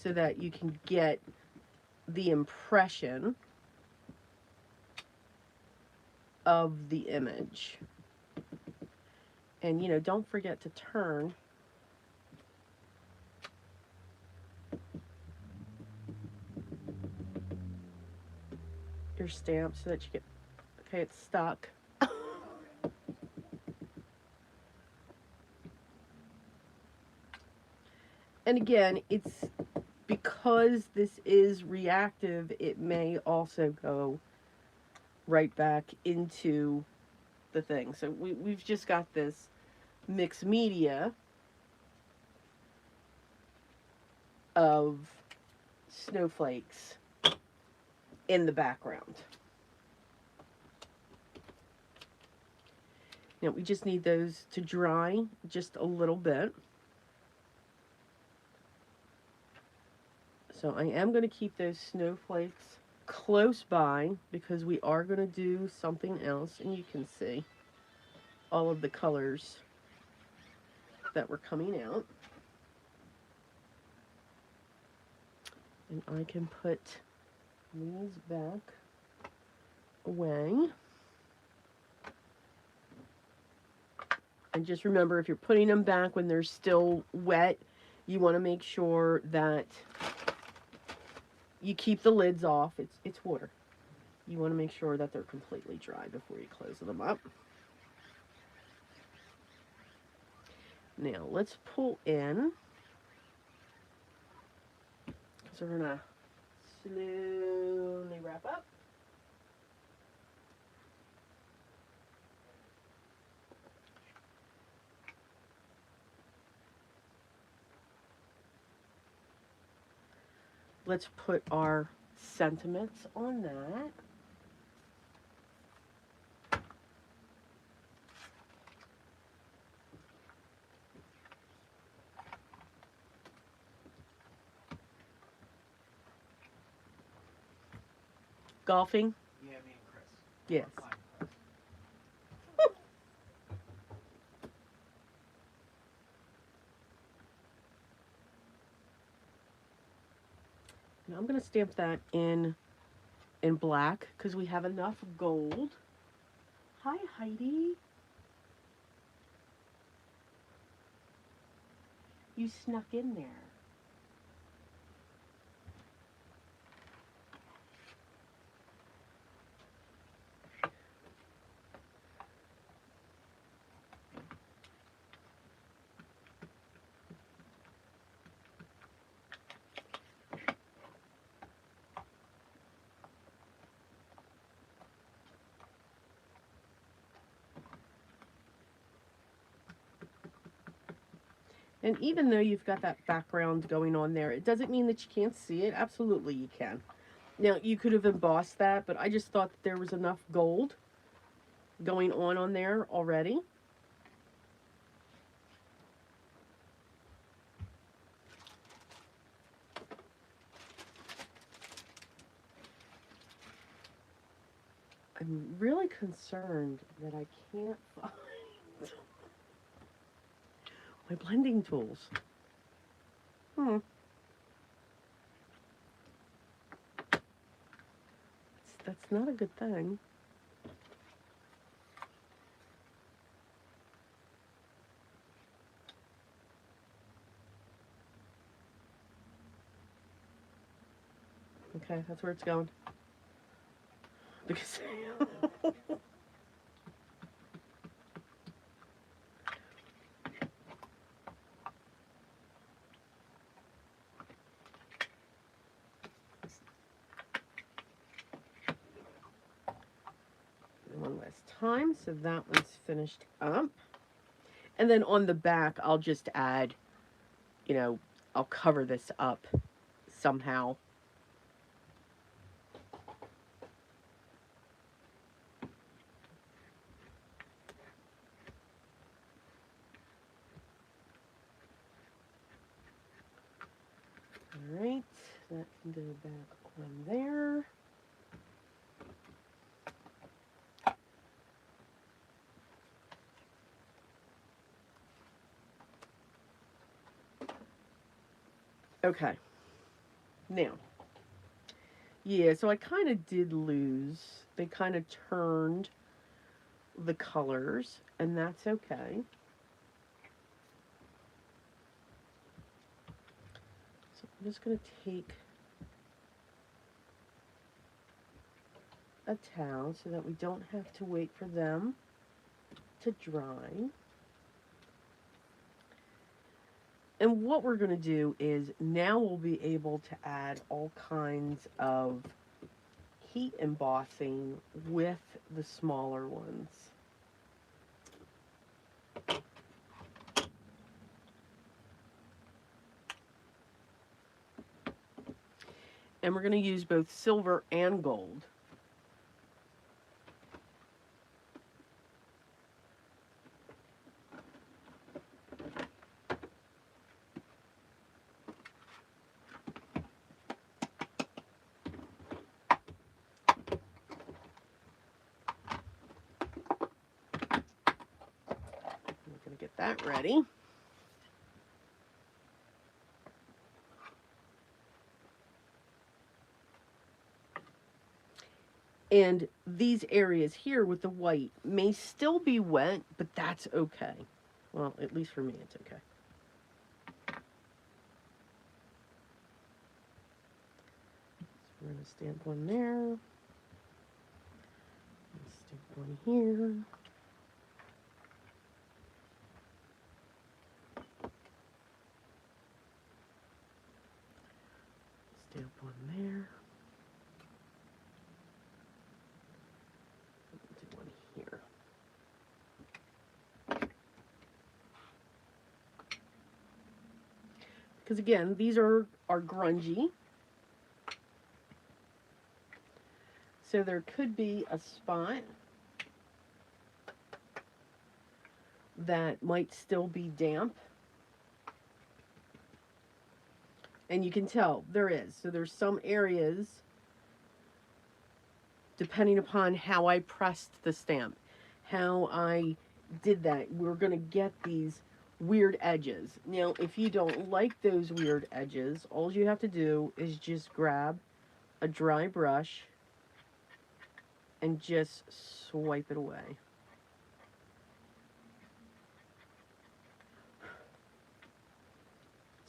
So that you can get the impression of the image. And, you know, don't forget to turn your stamp so that you get, okay, it's stuck. And again, it's because this is reactive, it may also go right back into the thing. So we've just got this mixed media of snowflakes in the background. Now we just need those to dry just a little bit. So I am going to keep those snowflakes close by because we are going to do something else, and you can see all of the colors that were coming out. And I can put these back away. And just remember, if you're putting them back when they're still wet, you want to make sure that you keep the lids off. It's water. You want to make sure that they're completely dry before you close them up. Now let's pull in, because we're going to slowly wrap up. Let's put our sentiments on that. Golfing? Yeah, me and Chris. Yes. We're playing Chris. Now I'm going to stamp that in black because we have enough gold. Hi, Heidi. You snuck in there. And even though you've got that background going on there, it doesn't mean that you can't see it. Absolutely you can. Now, you could have embossed that, but I just thought that there was enough gold going on there already. I'm really concerned that I can't find my blending tools. That's not a good thing. Okay, that's where it's going. Because one last time, so that one's finished up. And then on the back, I'll just add, you know, I'll cover this up somehow. All right, that can go back on there. Okay. Now, yeah, so I kind of did lose. They kind of turned the colors, and that's okay. So I'm just going to take a towel so that we don't have to wait for them to dry. And what we're going to do is now we'll be able to add all kinds of heat embossing with the smaller ones. And we're going to use both silver and gold. We're going to get that ready. And these areas here with the white may still be wet, but that's okay. Well, at least for me, it's okay. So we're going to stamp one there. Stamp one here. Stamp one there. Do one here. Because again, these are grungy. So there could be a spot that might still be damp. And you can tell there is. So there's some areas depending upon how I pressed the stamp, how I did that. We're going to get these weird edges. Now, if you don't like those weird edges, all you have to do is just grab a dry brush and just swipe it away.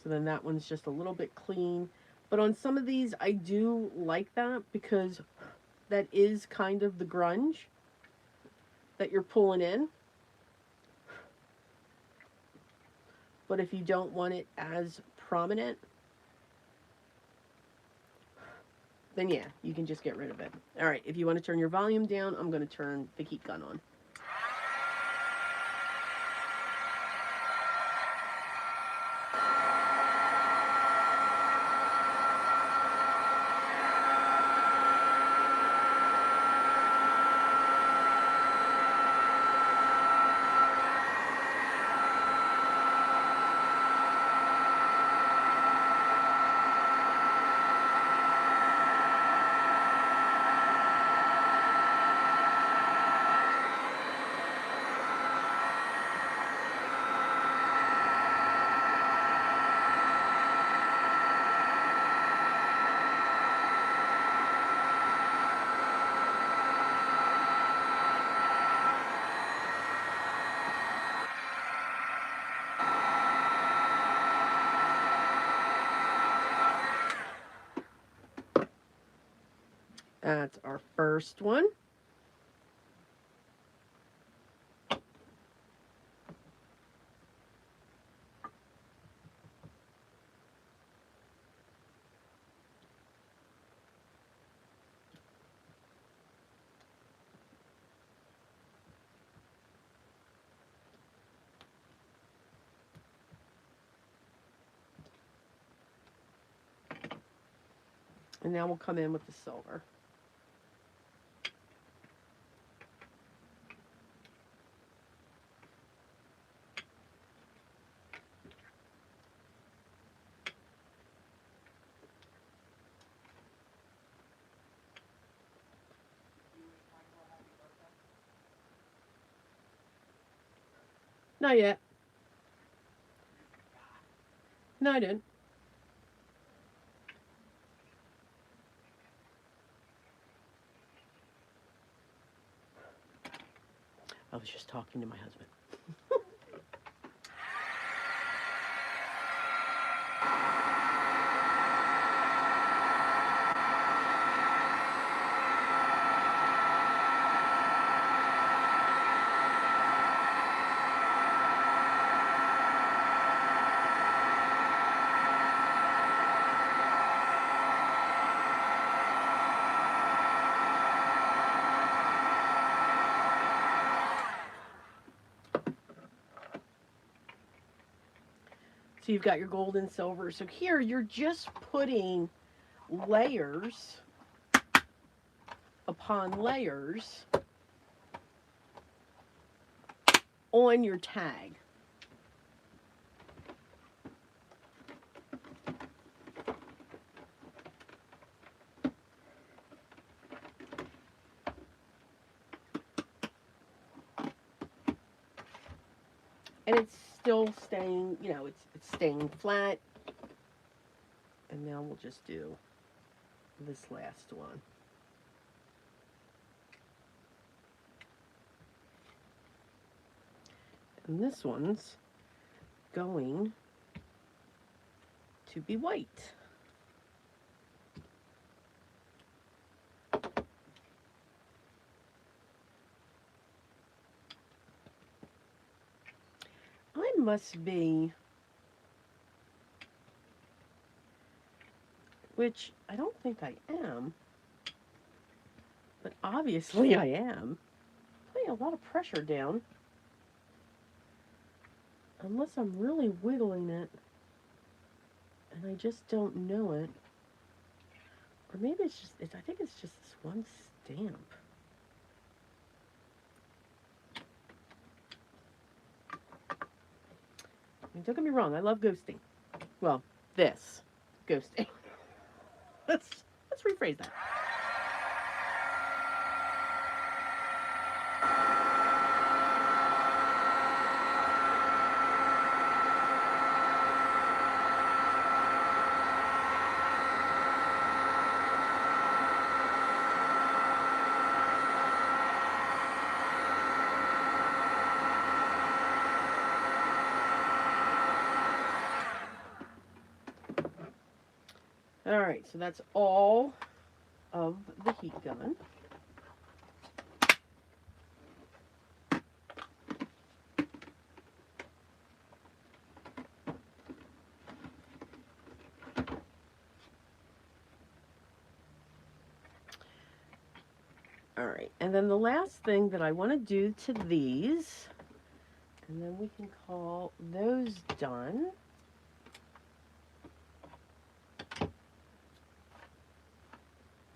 So then that one's just a little bit clean. But on some of these, I do like that because that is kind of the grunge that you're pulling in. But if you don't want it as prominent, then yeah, you can just get rid of it. All right, if you want to turn your volume down, I'm going to turn the heat gun on. That's our first one. And now we'll come in with the silver. Not yet. No, I didn't. I was just talking to my husband. So you've got your gold and silver. So here you're just putting layers upon layers on your tag. And it's still staying, you know, it's staying flat. And now we'll just do this last one. And this one's going to be white. I must be, which I don't think I am, but obviously I am, putting a lot of pressure down. Unless I'm really wiggling it, and I just don't know it. Or maybe it's just, I think it's just this one stamp. I mean, don't get me wrong, I love ghosting. Well, this ghosting. Let's rephrase that. Alright, so that's all of the heat gun. Alright, and then the last thing that I want to do to these, and then we can call those done.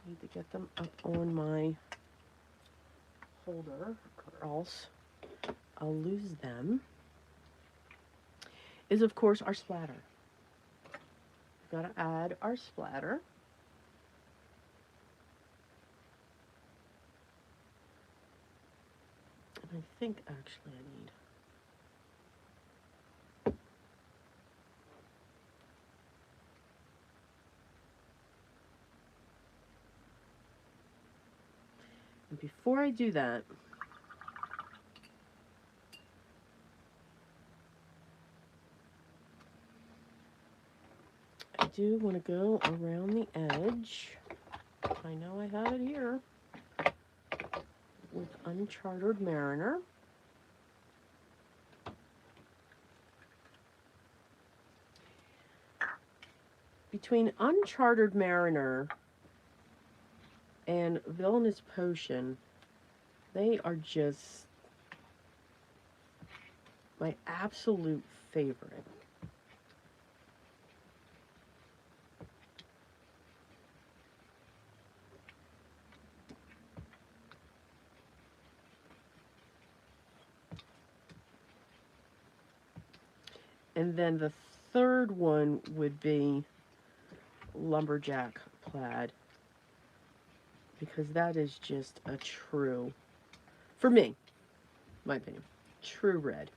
Need to get them up on my holder or else I'll lose them. Is of course our splatter. We've got to add our splatter. And I think actually I need and before I do that, I do want to go around the edge. I know I have it here with Uncharted Mariner. Between Uncharted Mariner and Villainous Potion, they are just my absolute favorite. And then the third one would be Lumberjack Plaid, because that is just a true, for me, my opinion, true red.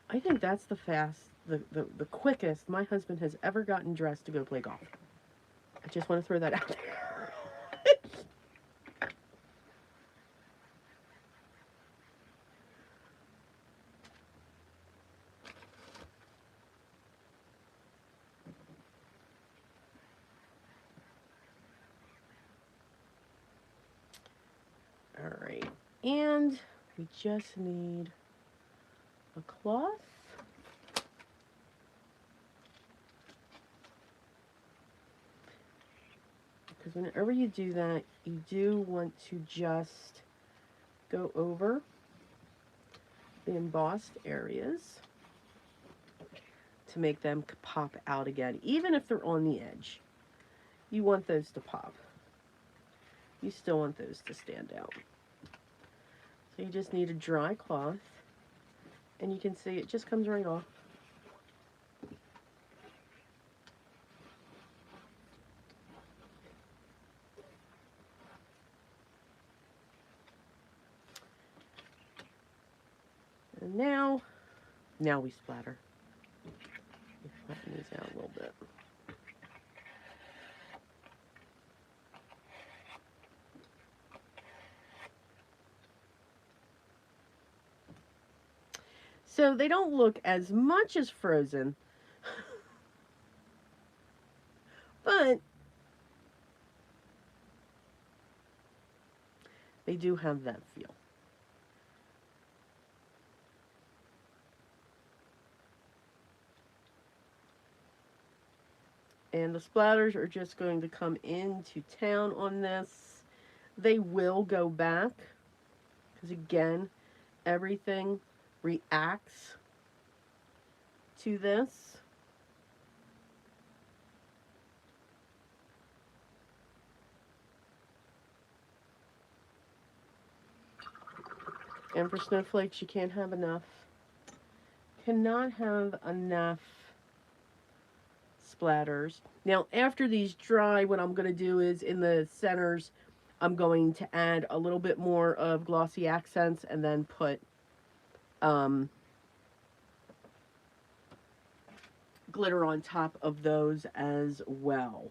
I think that's the quickest my husband has ever gotten dressed to go play golf. I just want to throw that out there. All right, and we just need a cloth. Because whenever you do that, you do want to just go over the embossed areas to make them pop out again. Even if they're on the edge, you want those to pop. You still want those to stand out. So you just need a dry cloth, and you can see it just comes right off. And now we splatter. We flatten these out a little bit. So they don't look as much as Frozen, but they do have that feel. And the splatters are just going to come into town on this. They will go back, because again, everything reacts to this. And for snowflakes, you can't have enough. Cannot have enough splatters. Now, after these dry, what I'm going to do is in the centers, I'm going to add a little bit more of glossy accents and then put glitter on top of those as well.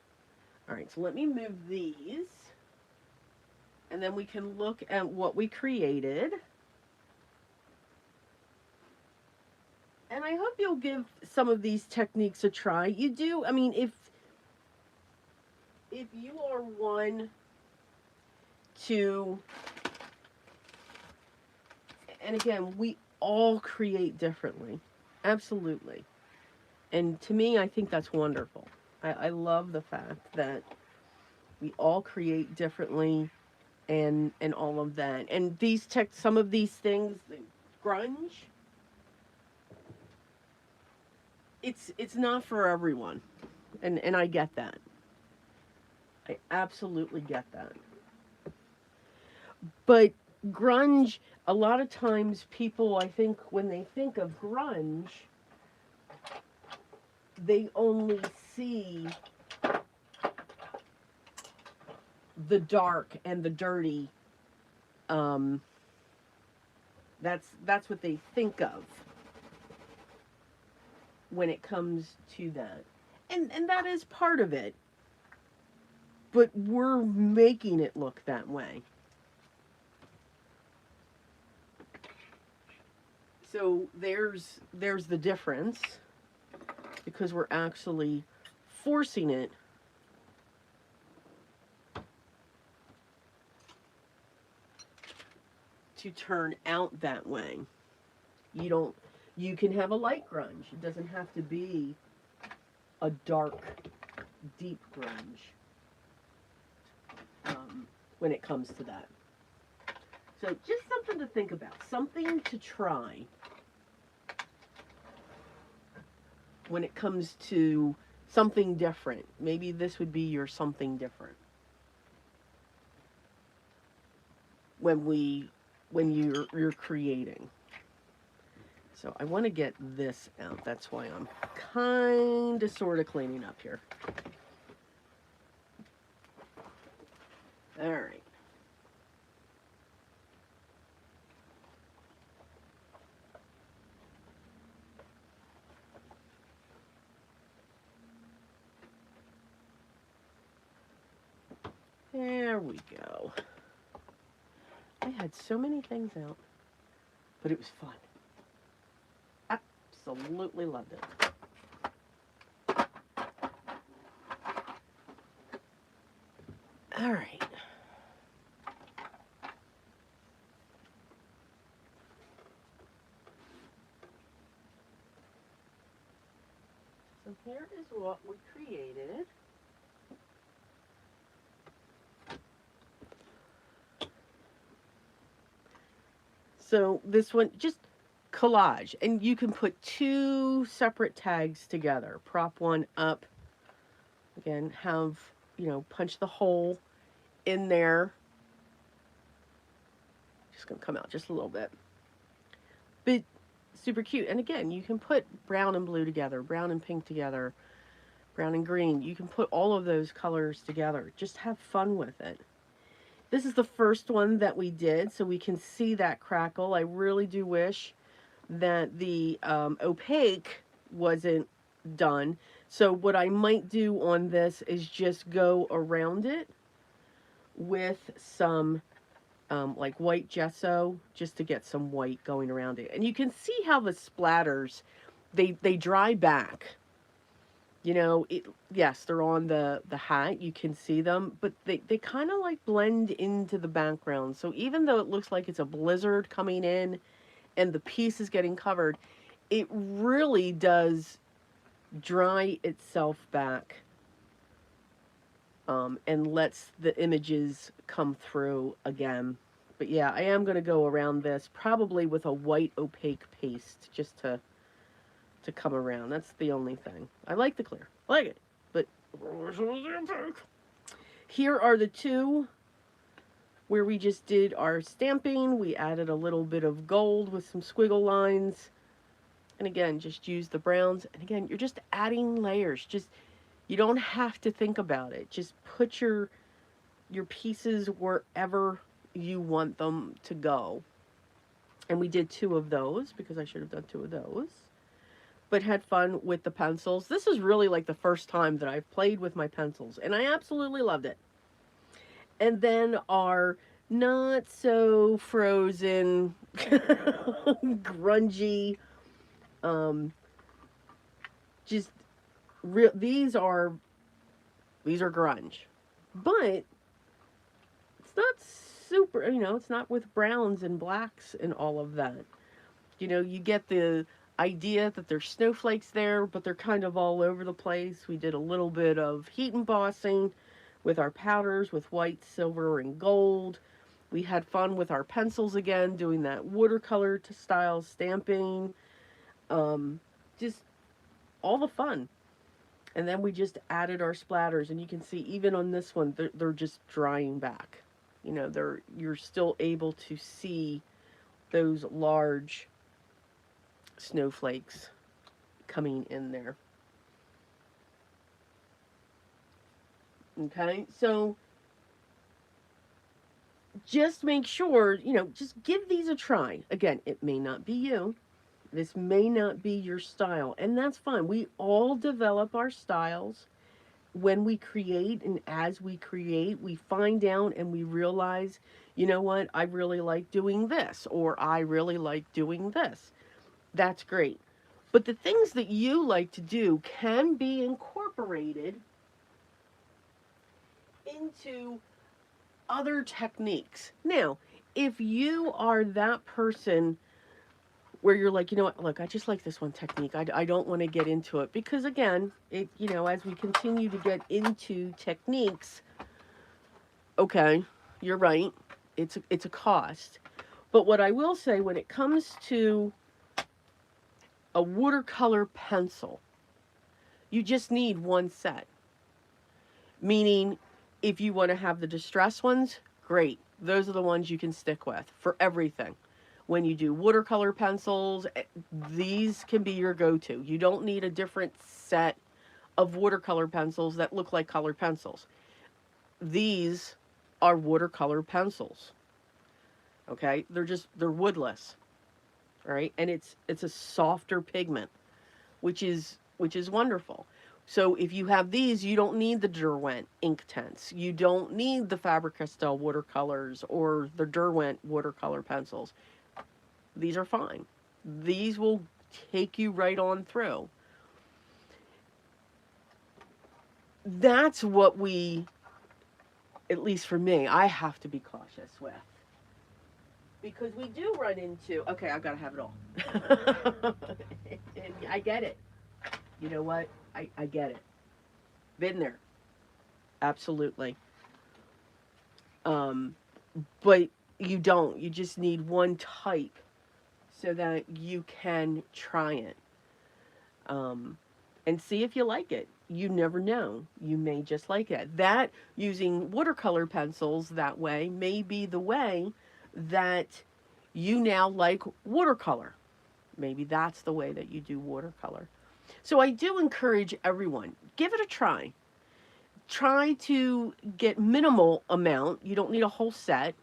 All right, so let me move these And then we can look at what we created. And I hope you'll give some of these techniques a try. You do, I mean, if you are one to, and again, we all create differently. Absolutely. And to me, I think that's wonderful. I love the fact that we all create differently and all of that. And these some of these things, the grunge, it's not for everyone. And I get that. I absolutely get that. But grunge, a lot of times people, I think, when they think of grunge, they only see the dark and the dirty. Um, that's what they think of when it comes to that. And that is part of it. But we're making it look that way. So there's the difference, because we're actually forcing it to turn out that way. You can have a light grunge. It doesn't have to be a dark, deep grunge when it comes to that. So just something to think about, something to try when it comes to something different. Maybe this would be your something different when you're creating. So I want to get this out. That's why I'm kind of sort of cleaning up here. All right. There we go. I had so many things out, but it was fun. Absolutely loved it. All right. So here is what we created. So this one, just collage. And you can put two separate tags together. Prop one up. Again, have, punch the hole in there. Just going to come out just a little bit. But super cute. And again, you can put brown and blue together, brown and pink together, brown and green. You can put all of those colors together. Just have fun with it. This is the first one that we did, so we can see that crackle. I really do wish that the opaque wasn't done. So what I might do on this is just go around it with some like white gesso, just to get some white going around it. And you can see how the splatters, they dry back. Yes, they're on the hat. You can see them, but they kind of like blend into the background. So even though it looks like it's a blizzard coming in and the piece is getting covered, it really does dry itself back and lets the images come through again. But yeah, I am going to go around this probably with a white opaque paste just to come around. That's the only thing. I like the clear. I like it. But here are the two where we just did our stamping. We added a little bit of gold with some squiggle lines. And again, just use the browns. And again, you're just adding layers. You don't have to think about it. Just put your pieces wherever you want them to go. And we did two of those because I should have done two of those. But had fun with the pencils. This is really like the first time that I've played with my pencils, and I absolutely loved it. And then our not so frozen, grungy, um, just real. These are grunge, but it's not super. It's not with browns and blacks and all of that. You get the idea that there's snowflakes there, but they're kind of all over the place. We did a little bit of heat embossing with our powders with white, silver, and gold. We had fun with our pencils again, doing that watercolor to style stamping. Just all the fun. And then we just added our splatters, and you can see even on this one, they're just drying back. You're still able to see those large snowflakes coming in there. Okay, so just make sure, just give these a try. Again, it may not be you. This may not be your style, and that's fine. We all develop our styles when we create, and as we create, we find out and we realize, you know what, I really like doing this, or I really like doing this. That's great. But the things that you like to do can be incorporated into other techniques. Now, if you are that person where you're like, you know what, look, I just like this one technique. I don't want to get into it because, again, as we continue to get into techniques, okay, you're right. It's a cost. But what I will say when it comes to a watercolor pencil, you just need one set. Meaning, if you want to have the distress ones, great. Those are the ones you can stick with for everything. When you do watercolor pencils, these can be your go-to. You don't need a different set of watercolor pencils that look like colored pencils. These are watercolor pencils. Okay? They're woodless. All right? And it's a softer pigment, which is wonderful. So if you have these, you don't need the Derwent Inktense. You don't need the Faber-Castell watercolors or the Derwent watercolor pencils. These are fine. These will take you right on through. That's what at least for me, I have to be cautious with. Because we do run into, okay, I've got to have it all. And I get it. You know what? I get it. Been there. Absolutely. But you don't. You just need one type so that you can try it. And see if you like it. You never know. You may just like it. That, using watercolor pencils that way, may be the way that you now like watercolor. Maybe that's the way that you do watercolor. So I do encourage everyone, give it a try. Try to get minimal amount. You don't need a whole set,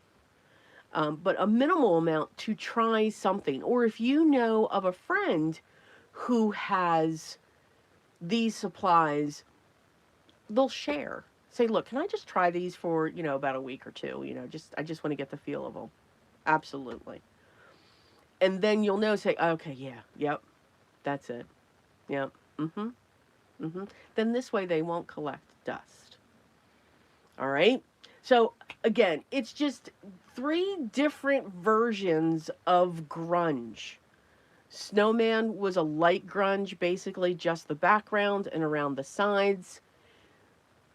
but a minimal amount to try something. Or if you know of a friend who has these supplies, they'll share. Say, look, can I just try these for, about a week or two? I just want to get the feel of them. Absolutely. And then you'll know, say, okay, yeah, yep, that's it. Yep. Mm-hmm. Mm-hmm. Then this way they won't collect dust. All right? So, again, it's just 3 different versions of grunge. Snowman was a light grunge, basically just the background and around the sides.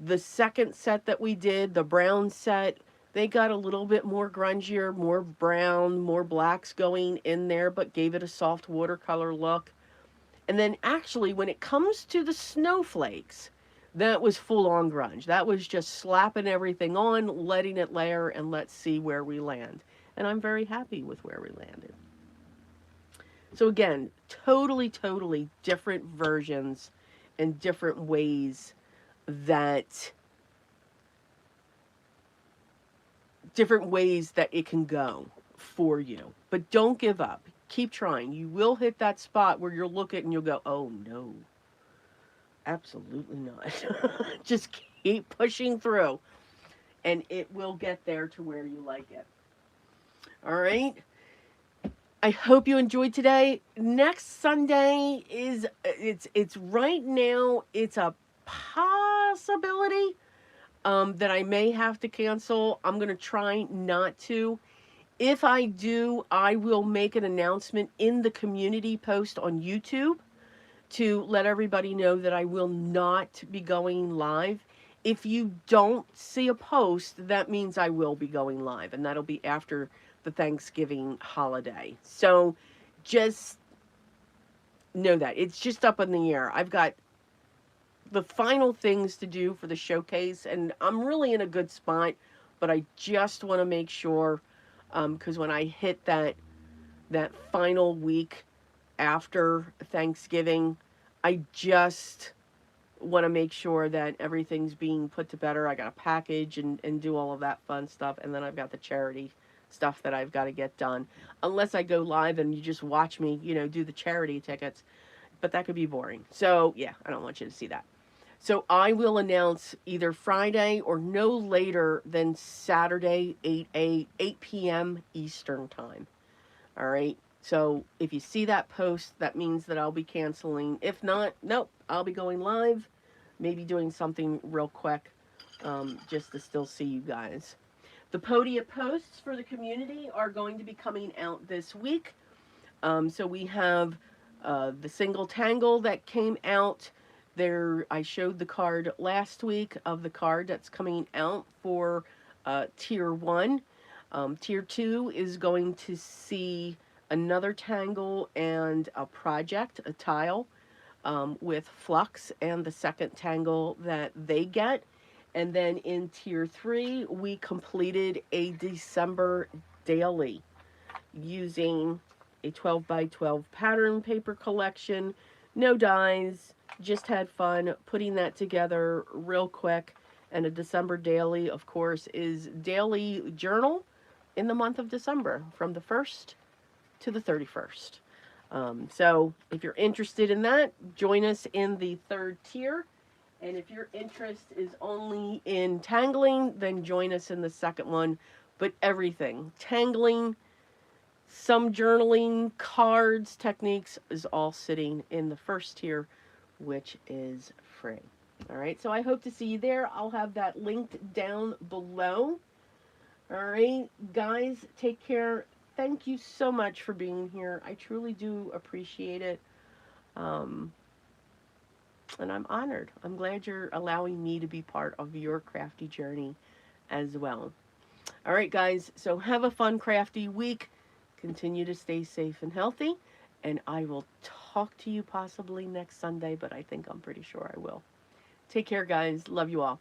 The second set that we did, the brown set, they got a little bit more grungier, more brown, more blacks going in there, but gave it a soft watercolor look. And then actually, when it comes to the snowflakes, that was full on grunge. That was just slapping everything on, letting it layer, and let's see where we land. And I'm very happy with where we landed. So again, totally, totally different versions and different ways that it can go for you. But don't give up. Keep trying. You will hit that spot where you'll look at it and you'll go, oh no, absolutely not. Just keep pushing through. and it will get there to where you like it. All right. I hope you enjoyed today. Next Sunday is it's right now it's a possibility that I may have to cancel. I'm gonna try not to. If I do, I will make an announcement in the community post on YouTube to let everybody know that I will not be going live. If you don't see a post, that means I will be going live, and that'll be after the Thanksgiving holiday. So just know that. It's just up in the air. I've got the final things to do for the showcase, and I'm really in a good spot, but I just want to make sure, because when I hit that final week after Thanksgiving, I just want to make sure that everything's being put to better. I got to package and do all of that fun stuff. And then I've got the charity stuff that I've got to get done. Unless I go live and you just watch me, do the charity tickets. But that could be boring. So, yeah, I don't want you to see that. So I will announce either Friday or no later than Saturday, 8 p.m. Eastern Time. All right. So if you see that post, that means that I'll be canceling. If not, nope, I'll be going live, maybe doing something real quick, just to still see you guys. The Podia posts for the community are going to be coming out this week. So we have the single tangle that came out there. I showed the card last week of the card that's coming out for Tier 1. Tier 2 is going to see another tangle and a project, a tile, with Flux and the second tangle that they get. And then in Tier 3, we completed a December daily using a 12 by 12 pattern paper collection. No dies, just had fun putting that together real quick. And a December daily, of course, is daily journal in the month of December from the 1st to the 31st. So if you're interested in that, join us in the 3rd tier. And if your interest is only in tangling, then join us in the 2nd one. But everything, tangling, some journaling, cards, techniques is all sitting in the 1st tier, which is free. All right, so I hope to see you there. I'll have that linked down below. All right, guys, take care. Thank you so much for being here. I truly do appreciate it. And I'm honored. I'm glad you're allowing me to be part of your crafty journey as well. All right, guys, so have a fun, crafty week. Continue to stay safe and healthy. And I will talk to you possibly next Sunday, but I think I'm pretty sure I will. Take care, guys. Love you all.